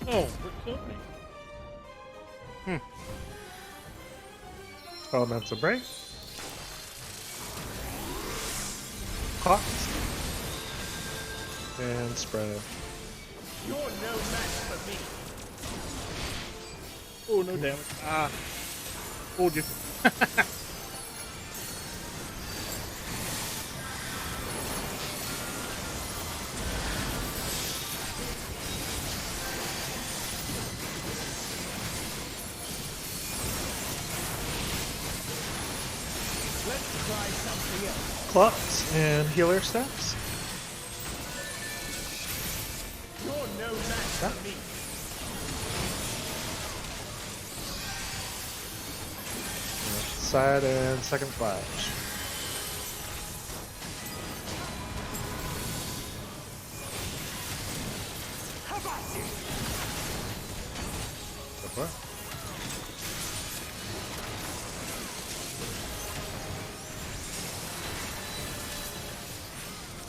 Oh, what killed me? Elemental break. Clock. And spread. You're no match for me. Oh, no damage. Ah. Fooled you. Let's try something else. Clocks and healer steps. You're no match for me. Side and second flash. How about you? So far.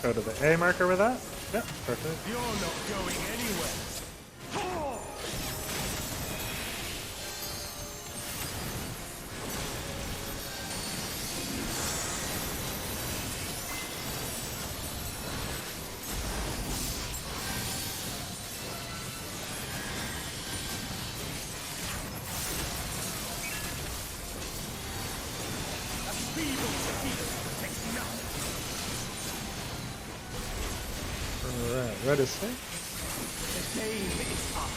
Go to the A marker with that. Yep, perfect. You're not going anywhere. Oh! A feeble defeat takes nothing. Alright, red is safe. The game is up.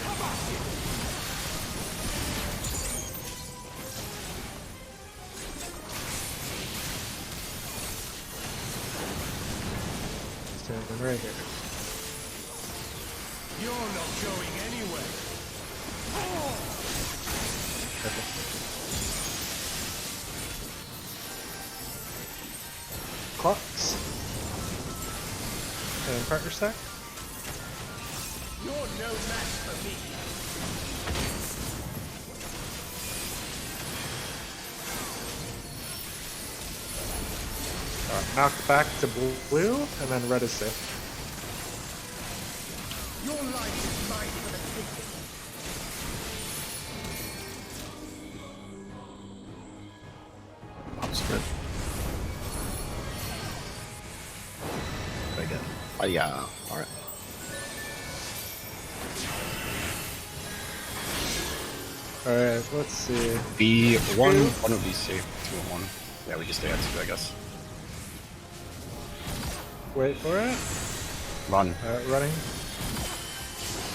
How about you? And right here. You're not going anywhere. Okay. Clocks. And partner stack. You're no match for me. Knocked back to blue, and then red is safe. Your life is mine for the taking. That's good. Very good. Oh yeah. All right. Alright, let's see. B1, one of these safe. 2 and 1. Yeah, we just stay at 2, I guess. Wait for it. Run. Alright, running.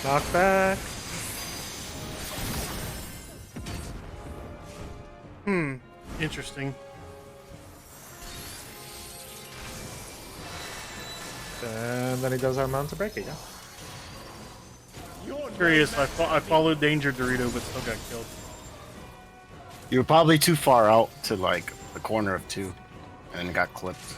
Knock back. Interesting. And then he does our mount to break it, yeah. You're no Curious. match I for me. followed Danger Dorito, but still got killed. You were probably too far out to like the corner of 2 and got clipped.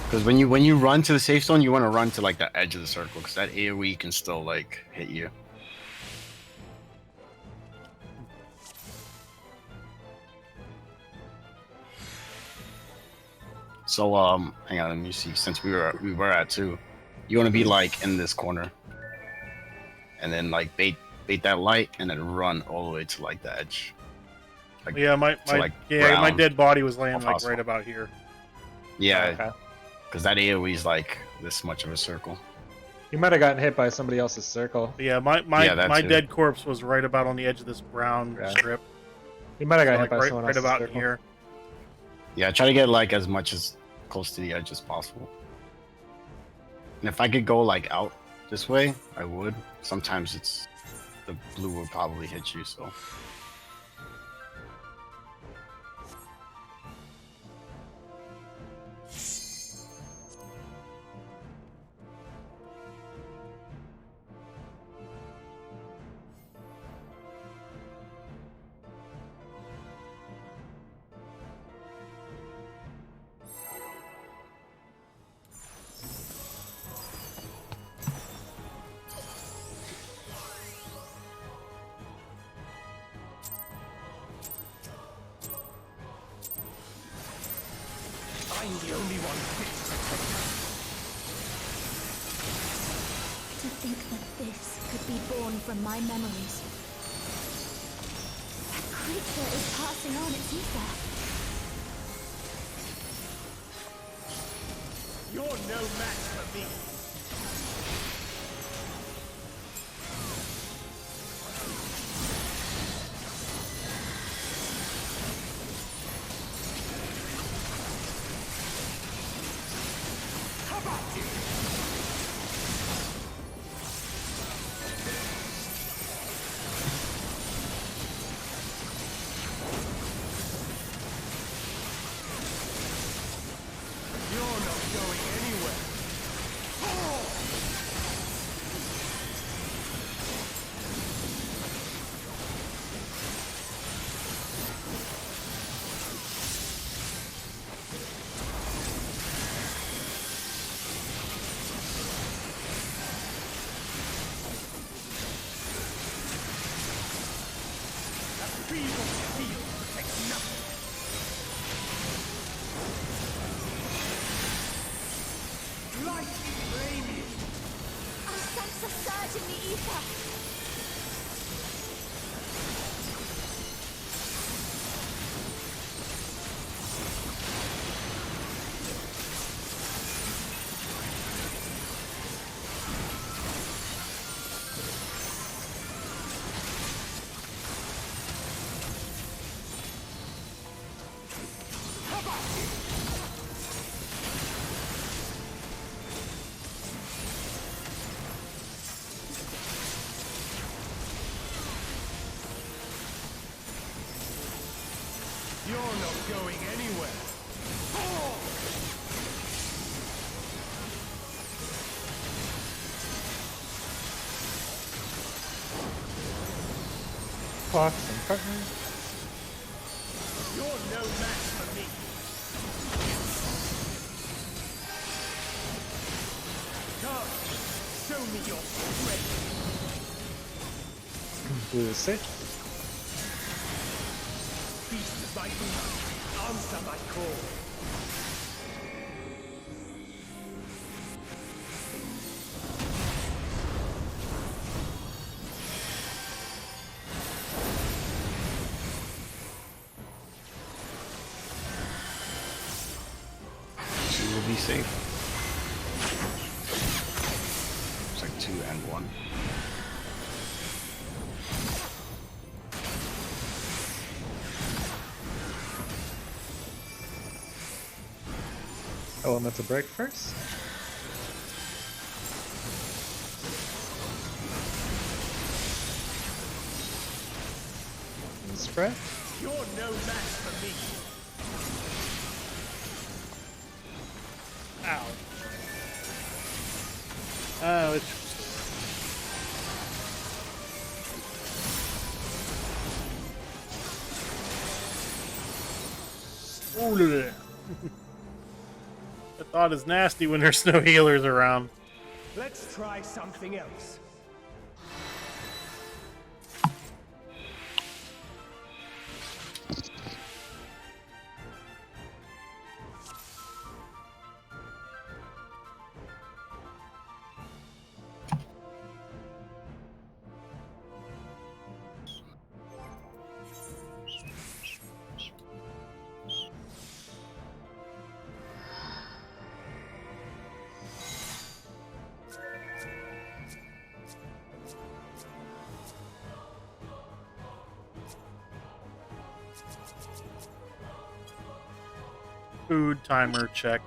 Because when you run to the safe zone, you want to run to like the edge of the circle because that AoE can still like hit you. So hang on, let me see. Since we were at 2, you want to be like in this corner, and then like bait that light, and then run all the way to like the edge. Like, Yeah, my like, my ground. dead body was laying If like possible. right about here. Yeah, Okay. because that AoE is like this much of a circle. You might have gotten hit by somebody else's circle. But yeah, my Yeah, that too. dead corpse was right about on the edge of this brown Yeah. strip. You might have got So, hit by like, someone right else's about circle. here. Yeah, try to get like as much as close to the edge as possible. And if I could go like out this way, I would. Sometimes it's the blue will probably hit you, so. I'm the only one fit to take. To think that this could be born from my memories. That creature is passing on its ether. You're no match for me. How about you? You're not going anywhere. That feeble steel protects nothing. Light flaming. I sense a surge in the ether. How about you? You're not going anywhere. clock some partners. You're no match for me. Come, show me your strength. Blue is safe. Feast my food. Answer my call. Two will be safe. It's like 2 and 1. Elemental break first. And spread. You're no match for me. Ow. Oh, it's. Ooh, the thought is nasty when there's no healers around. Let's try something else. Food timer check.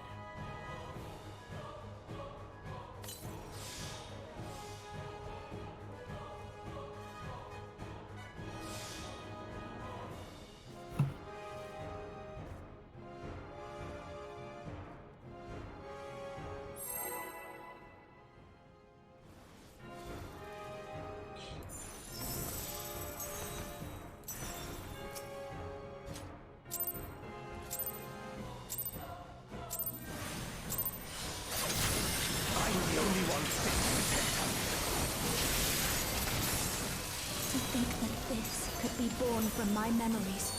To think that this could be born from my memories.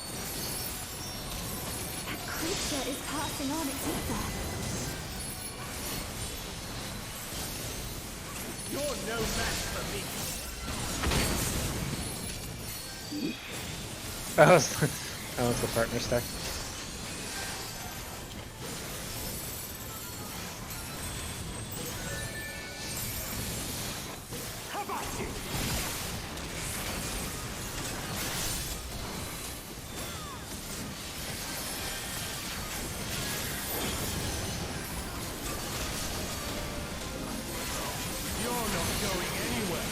That creature is passing on its ether. You're no match for me. That was the partner stack. How about you? You're not going anywhere.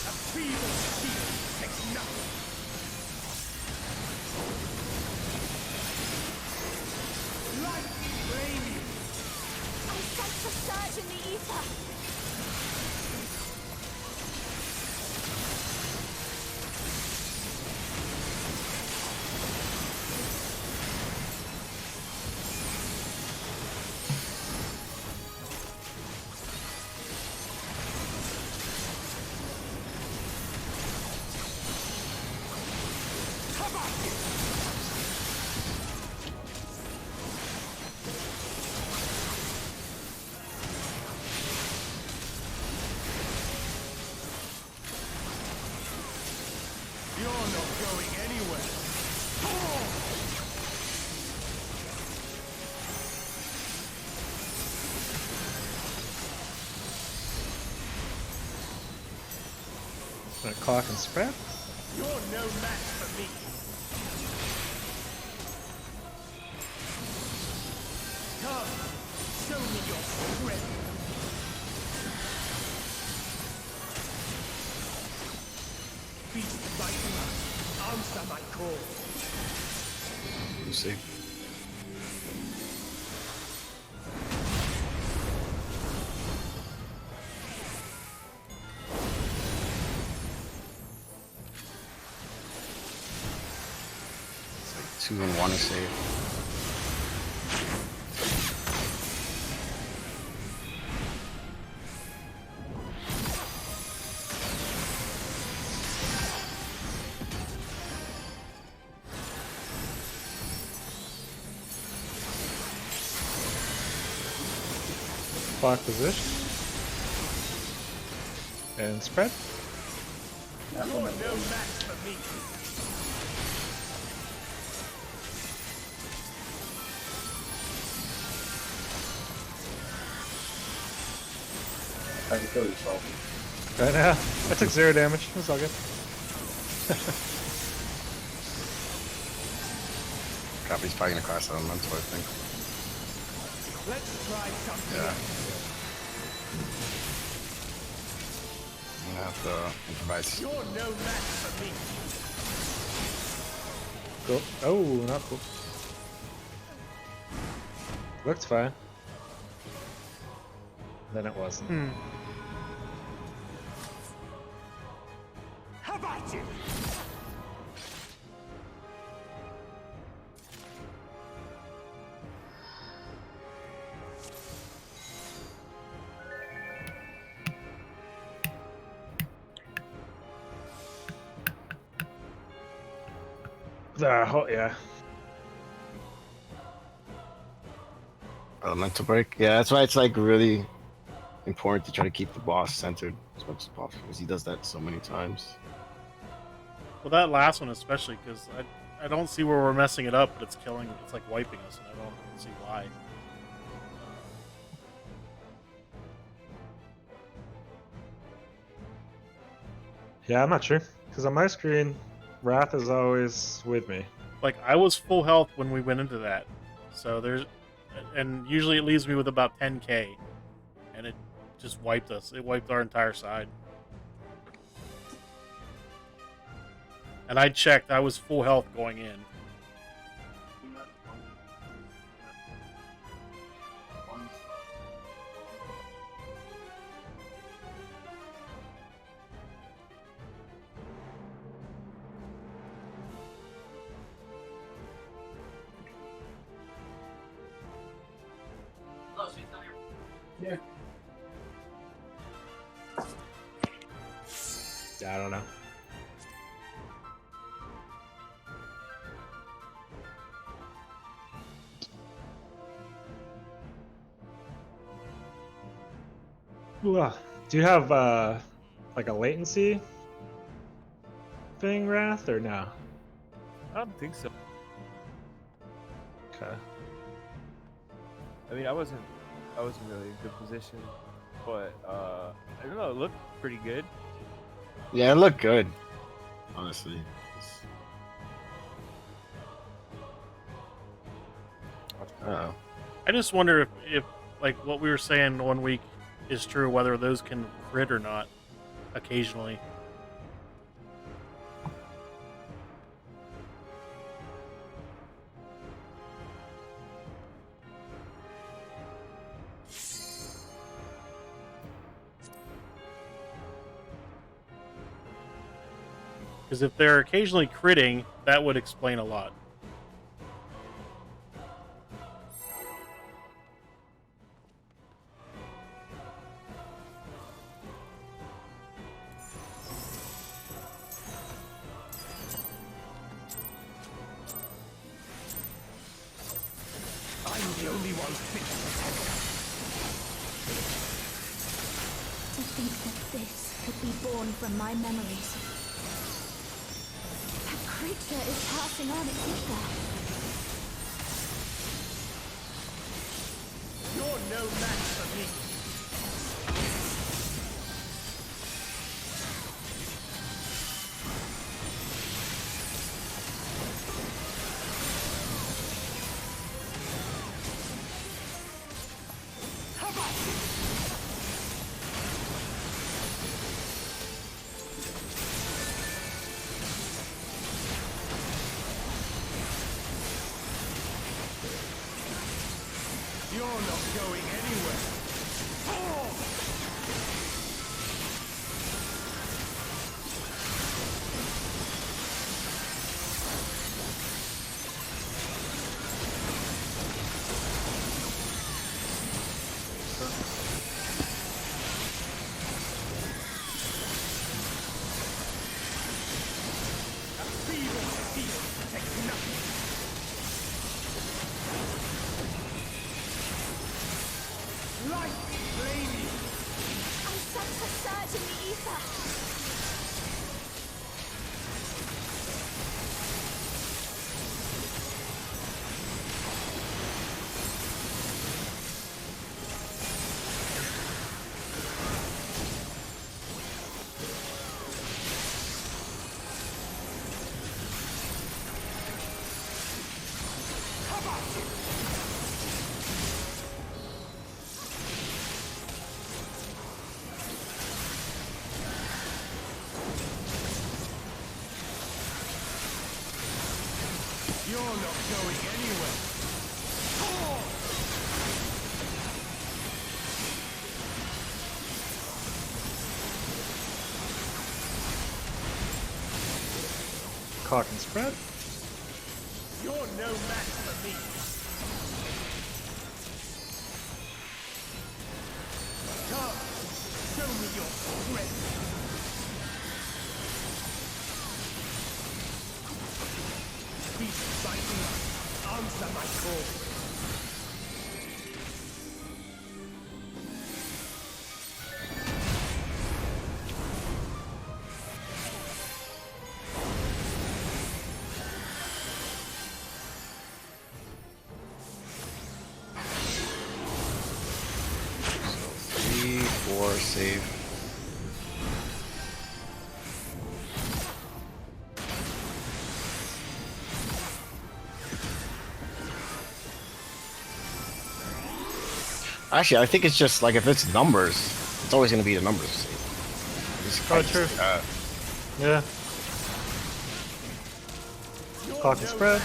A feeble shield takes nothing. Light flame you. I sense a surge in the ether. How about you? You're not going anywhere. Clock and spread. You're no match for me. Come, Show me your strength. Beast lightning, answer my call. We'll see. It's like 2 and 1 to save. Block position. And spread. You're no match for me. I can kill yourself. Right now, I took 0 damage. It's all good. Copy's probably gonna class elemental, I think. Let's try something. Yeah. I'm gonna have to improvise. You're no match for me. Cool. Oh, not cool. Looked fine. Then it wasn't. How about you? Yeah. Elemental break. Yeah, that's why it's like really important to try to keep the boss centered as much as possible because he does that so many times. Well, that last one especially, because I don't see where we're messing it up, but it's killing. It's like wiping us, and I don't see why. Yeah, I'm not sure. Because on my screen, Wrath is always with me. Like, I was full health when we went into that, so there's, and usually it leaves me with about 10k, and it just wiped us. It wiped our entire side. And I checked, I was full health going in. Yeah, I don't know. Ooh, do you have like a latency thing, Wrath, or no? I don't think so. Okay. I mean, I wasn't really in good position, but I don't know. It looked pretty good. Yeah, it looked good, honestly. I don't know. I just wonder if like what we were saying one week is true, whether those can crit or not occasionally. Because if they're occasionally critting, that would explain a lot. I'm the only one fit to protect us. To think that this could be born from my memories. That creature is passing on its ether. You're no match for me. You're not going anywhere. I sense a surge in the ether. You're not going anywhere. Cock and spread. You're no match for me. Come, show me your strength. Beast fighting, answer my call. So 3, 4, save. Actually, I think it's just like if it's numbers, it's always going to be the numbers. Oh, true. Yeah. Cock and spread.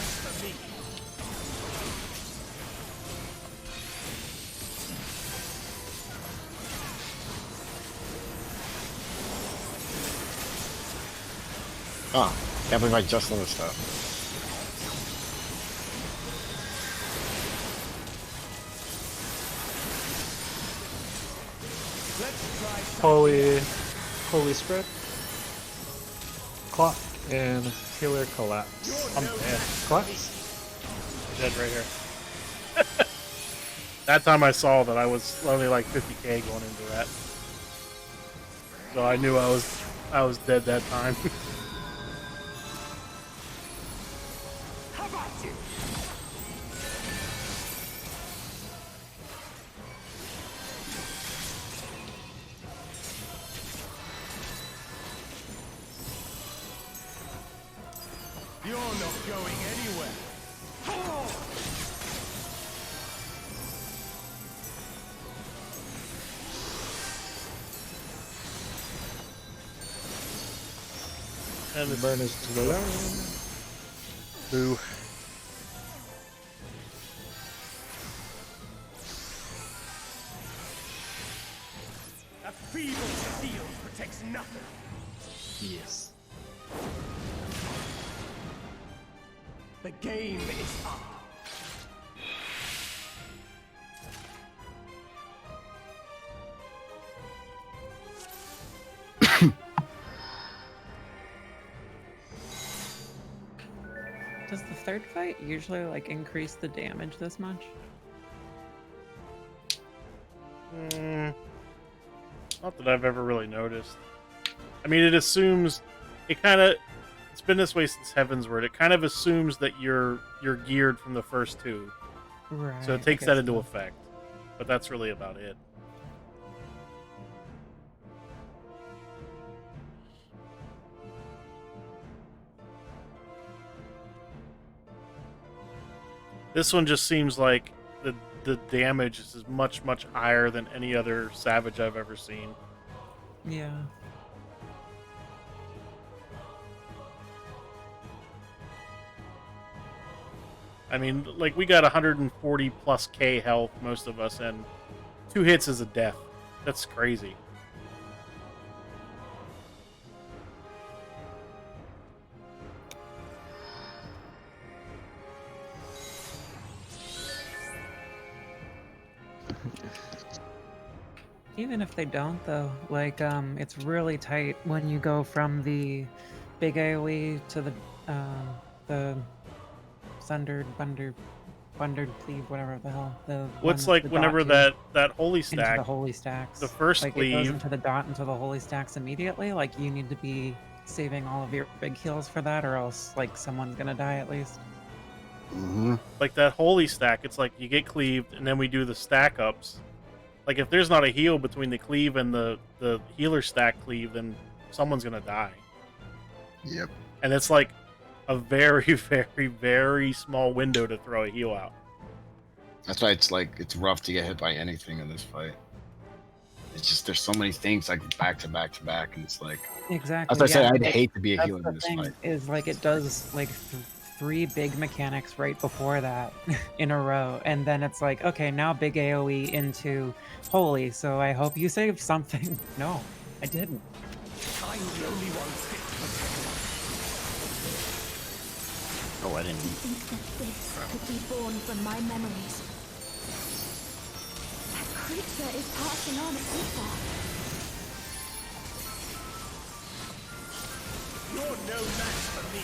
Ah, can't believe I just noticed that. Holy spread. Clock and healer collapse. I'm dead. Collapse. Dead right here. That time I saw that I was only like 50k going into that. So I knew I was dead that time. How about you? You're not going anywhere. And The burn is to the left. boo. A feeble shield protects nothing. Yes. The game is up. Does the third fight usually like increase the damage this much? Not that I've ever really noticed. I mean, it assumes it kind of. It's been this way since Heavensward. It kind of assumes that you're geared from the first two, Right. so it takes that into effect. But that's really about it. This one just seems like the damage is much higher than any other Savage I've ever seen. Yeah. I mean, like, we got 140 plus K health, most of us, and 2 hits is a death. That's crazy. Even if they don't, though, like, it's really tight when you go from the big AoE to the sundered, bundered cleave, whatever the hell. The What's one like with the whenever dot that holy into stack, the holy stacks. the first like it goes cleave, into the dot into the holy stacks immediately. Like you need to be saving all of your big heals for that, or else like someone's gonna die at least. like that holy stack, it's like you get cleaved, and then we do the stack ups. Like if there's not a heal between the cleave and the healer stack cleave, then someone's gonna die. Yep. And it's like a very, very, very small window to throw a heal out. That's why it's like it's rough to get hit by anything in this fight. It's just there's so many things like back to back to back, and it's like Exactly. as I said, I'd like, hate to be a that's healer the in this thing, fight. is like it does like 3 big mechanics right before that in a row, and then it's like, okay, now big AoE into holy, so I hope you saved something. No, I didn't. I'm the only one fit for Oh, I didn't. To think that this could be born from my memories. That creature is passing on ether. You're no match for me.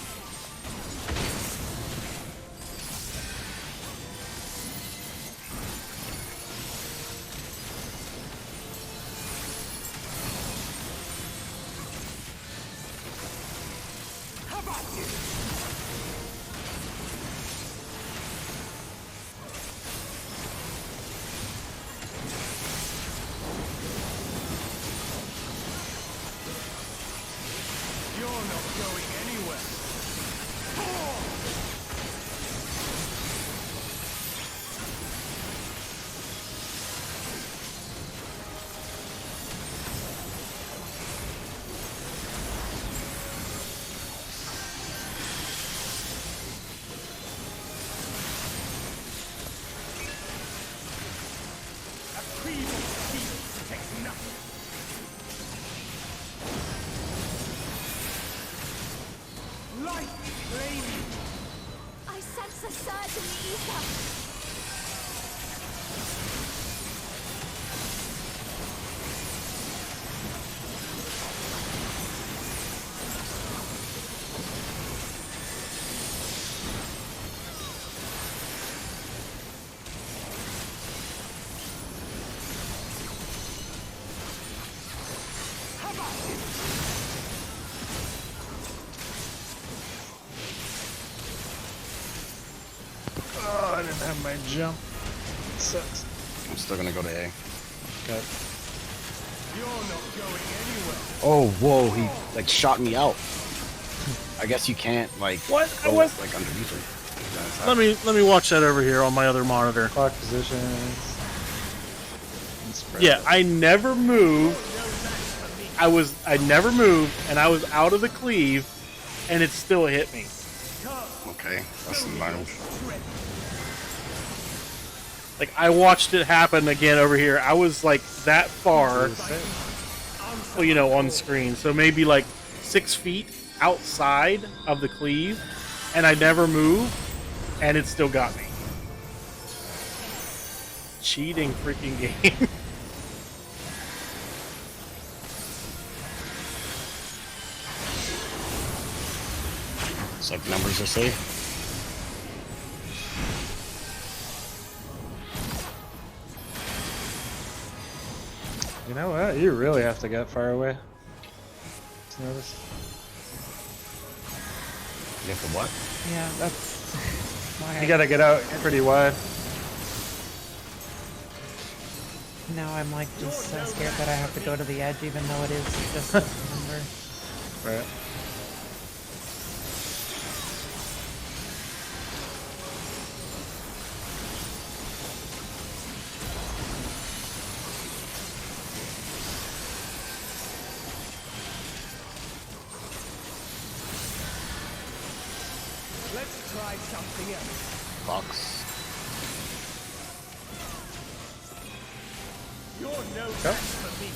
How about you? You're not going anywhere. A cream of steel takes nothing. Light flaming. I sense a surge in the ether. How about you? Oh, I didn't have my jump. Sucks. I'm still gonna go to A. Okay. You're not going anywhere. Oh, whoa! He like shot me out. I guess you can't like What? I go was- like underneath it. That's Let me watch that over here on my other monitor. Clock positions. And spread Yeah, it. I never moved. I never moved, and I was out of the cleave, and it still hit me. okay. That's environment. Like I watched it happen again over here. I was like that far, well, you know, on screen. So maybe like 6 feet outside of the cleave, and I never moved, and it still got me. Cheating freaking game. It's like numbers are safe. You know what? You really have to get far away. Just noticed. You have to what? Yeah, that's why You gotta get out pretty wide. now I'm like just so scared that I have to go to the edge, even though it is just a number. Right. try something else? Box. You're no match for me.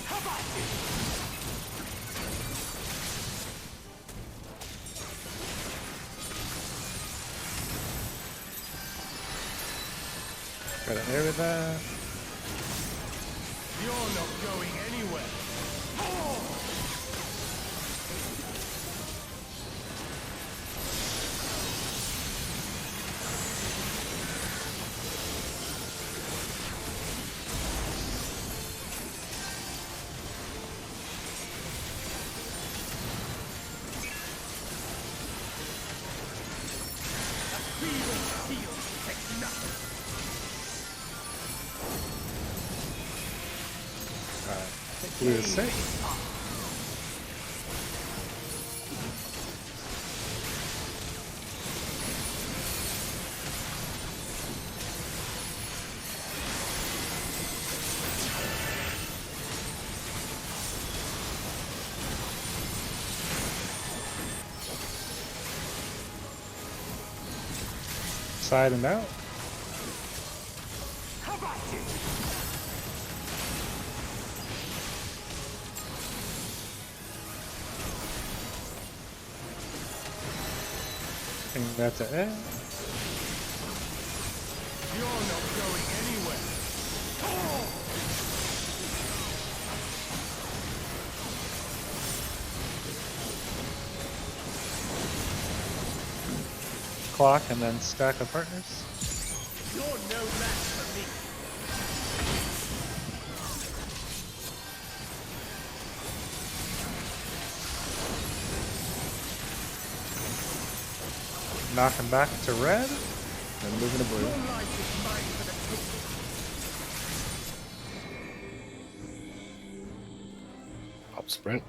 How about this? Got it there with that. You're not going anywhere. Feeble steel takes nothing. Alright. Blue is safe. Side and out. How about it? Bring that to A. You're not going anywhere. Clock and then stack of partners. You're no match for me. Knock him back to red. Then moving to blue. Your life is mine for the taking. Up sprint.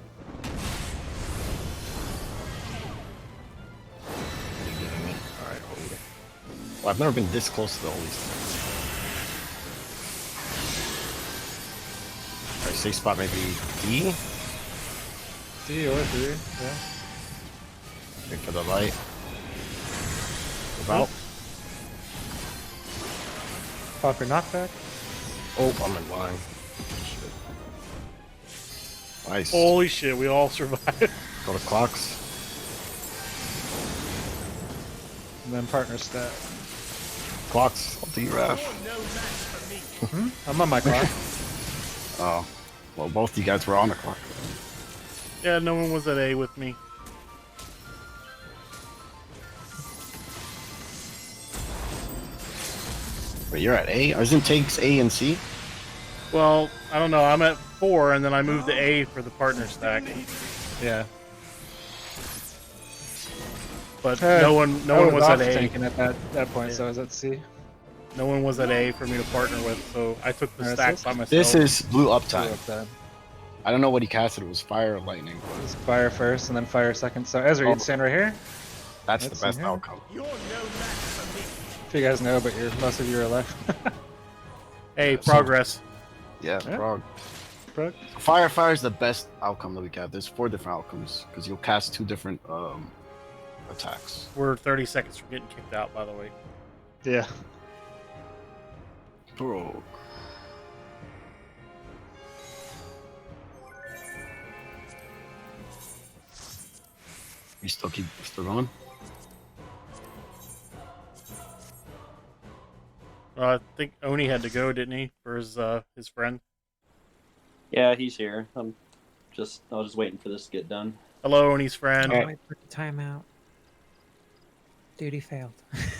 Alright, hold it. Well, I've never been this close to the holy stone. Alright, safe spot maybe D. D or 3, yeah. Wait for the light. About. Pop your knockback. Oh, I'm in line. Shit. Nice. Holy shit, we all survived. Go to clocks. And then partner stack. Clocks. I'll do You're ref. no match for me. I'm on my clock. Oh. Well, both you guys were on the clock. Yeah, no one was at A with me. Wait, you're at A? Isn't takes A and C? Well, I don't know. I'm at 4, and then I moved to A for the partner stack. Yeah. But no one was at A. Taken at that point, Yeah. so I was at C. No one was at A for me to partner with, so I took the Alright, stack so by myself. This is blue Blue uptime. up that. I don't know what he casted. It was fire or lightning. But Just fire first and then fire second. So Ezra, you can stand right here. that's Let's the best see here. outcome. You're no match for me. If you guys know, but most of you are left. Hey, So- progress. Yeah, Yeah. frog. Brooke? Fire is the best outcome that we got. There's 4 different outcomes because you'll cast 2 different attacks. We're 30 seconds from getting kicked out, by the way. Yeah. Bro. You still going? I think Oni had to go, didn't he, for his friend? Yeah, he's here. I was just waiting for this to get done. Hello, Oni's friend. Wait for the timeout. Duty failed.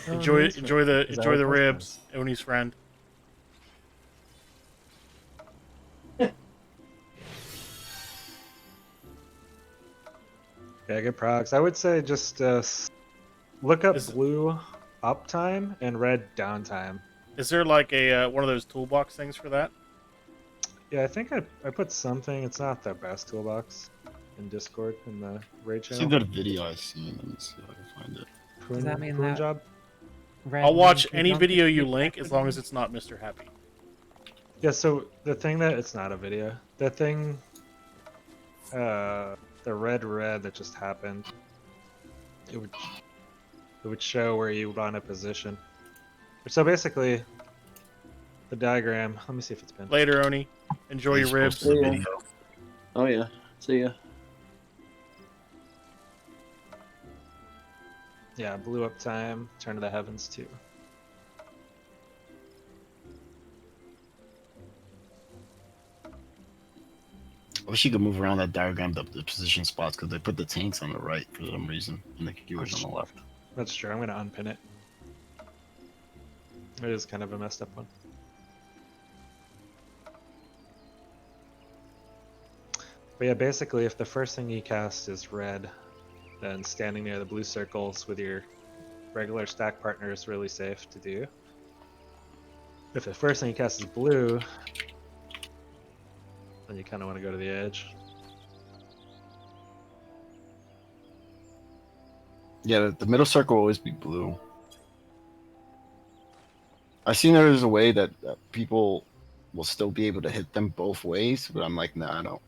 Enjoy Is that the what ribs, Oni's friend. Yeah, good procs. I would say just look up Is- blue uptime and red downtime. Is there like a one of those toolbox things for that? Yeah, I think I put something. It's not the best toolbox in Discord in the raid See channel. that video I seen. Let me see if I can find it. Does that mean Prune that- job? red I'll watch means we any don't video get you to link attack as long them. as it's not Mr. Happy. Yeah, so the thing that it's not a video. The thing the red that just happened, it would show where you want to position. So basically the diagram, let me see if it's pinned. Later, Oni. Enjoy your He's ribs. posted a video. Oh yeah. See ya. Yeah, blue up time, turn to the heavens too. I wish you could move around that diagram, the position spots, because they put the tanks on the right for some reason, and the keywords on the left. That's true, I'm gonna unpin it. It is kind of a messed up one. But yeah, basically if the first thing you cast is red, then standing near the blue circles with your regular stack partner is really safe to do. If the first thing you cast is blue, then you kind of want to go to the edge. Yeah, the middle circle will always be blue. I seen there's a way that people will still be able to hit them both ways, but I'm like, nah, I don't.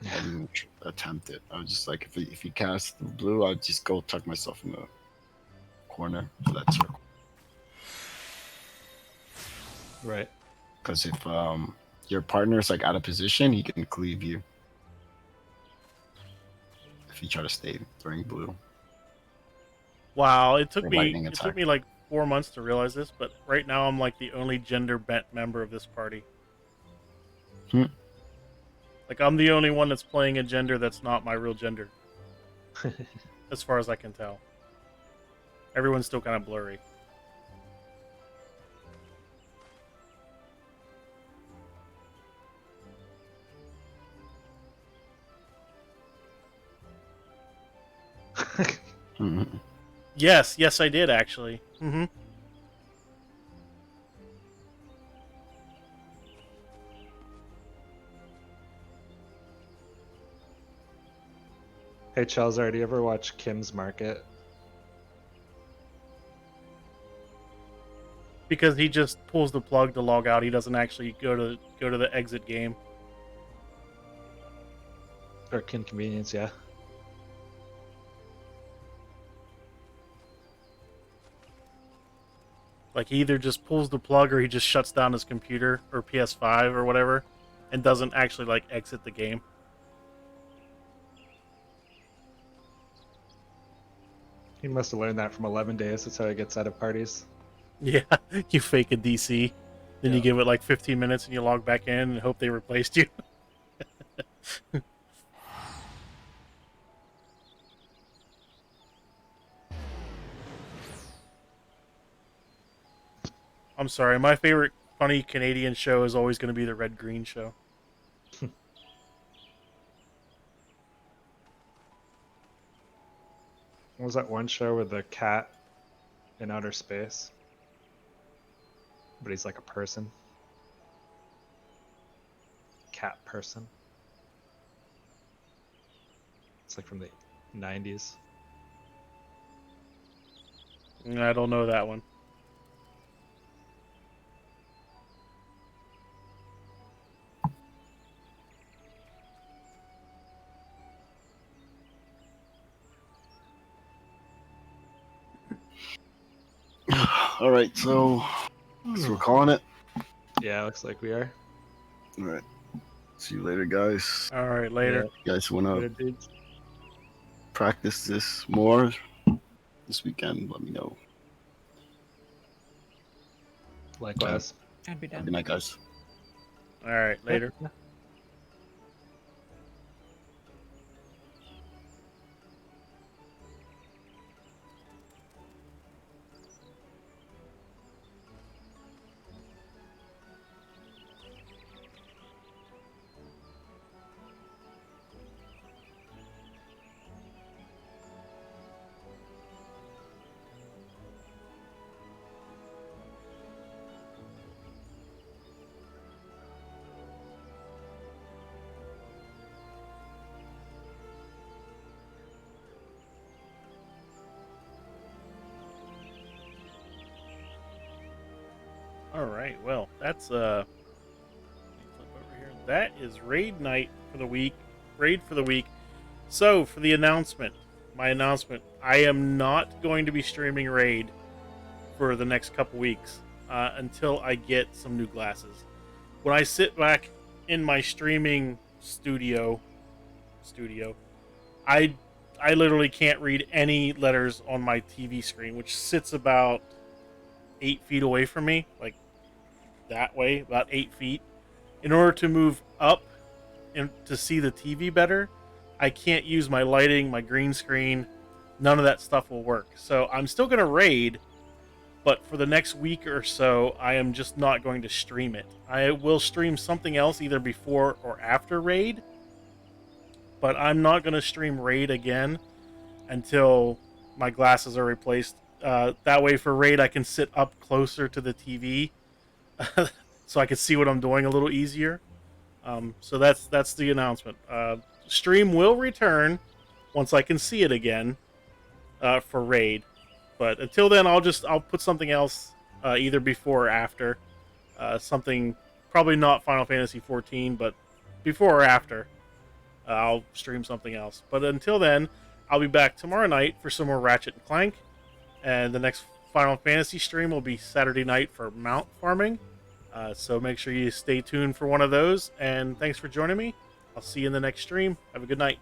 I didn't even attempt it. I was just like, if you cast the blue, I'd just go tuck myself in the corner for that circle. Right. Because if your partner's like out of position, he can cleave you. If you try to stay during blue. Wow, it took For me lightning it attack. took me like 4 months to realize this, but right now I'm like the only gender bent member of this party. Like I'm the only one that's playing a gender that's not my real gender, as far as I can tell. Everyone's still kind of blurry. Mhm. Yes, I did actually. Mm-hmm. Hey Chalzar, do you ever watch Kim's Market? Because he just pulls the plug to log out. He doesn't actually go to the exit game. Or Kinconvenience, yeah. Like he either just pulls the plug or he just shuts down his computer or PS5 or whatever, and doesn't actually like exit the game. He must have learned that from 11 days. That's how he gets out of parties. Yeah, you fake a DC, then you Yeah. give it like 15 minutes and you log back in and hope they replaced you. I'm sorry, my favorite funny Canadian show is always going to be the Red Green Show. What was that one show with the cat in outer space? But he's like a person. Cat person. It's like from the 90s. I don't know that one. All right, so we're calling it. Yeah, looks like we are. All right. See you later, guys. All right, later. You guys want Later, to dudes. practice this more this weekend? Let me know. Likewise. I'd be down. Good night, guys. All right, later. Yeah. All right. Well, that's let me flip over here. That is raid night for the week. Raid for the week. So for the announcement, my announcement, I am not going to be streaming raid for the next couple weeks until I get some new glasses. When I sit back in my streaming studio, I literally can't read any letters on my TV screen, which sits about 8 feet away from me, like that way, about 8 feet. In order to move up and to see the TV better, I can't use my lighting, my green screen. None of that stuff will work. So I'm still going to raid, but for the next week or so, I am just not going to stream it. I will stream something else either before or after raid, but I'm not going to stream raid again until my glasses are replaced. That way for raid, I can sit up closer to the TV so I can see what I'm doing a little easier. So that's the announcement. Stream will return once I can see it again for raid, but until then, I'll put something else either before or after. Something probably not Final Fantasy 14, but before or after, I'll stream something else. But until then, I'll be back tomorrow night for some more Ratchet and Clank, and the next Final Fantasy stream will be Saturday night for mount farming. So make sure you stay tuned for one of those, and thanks for joining me. I'll see you in the next stream. Have a good night.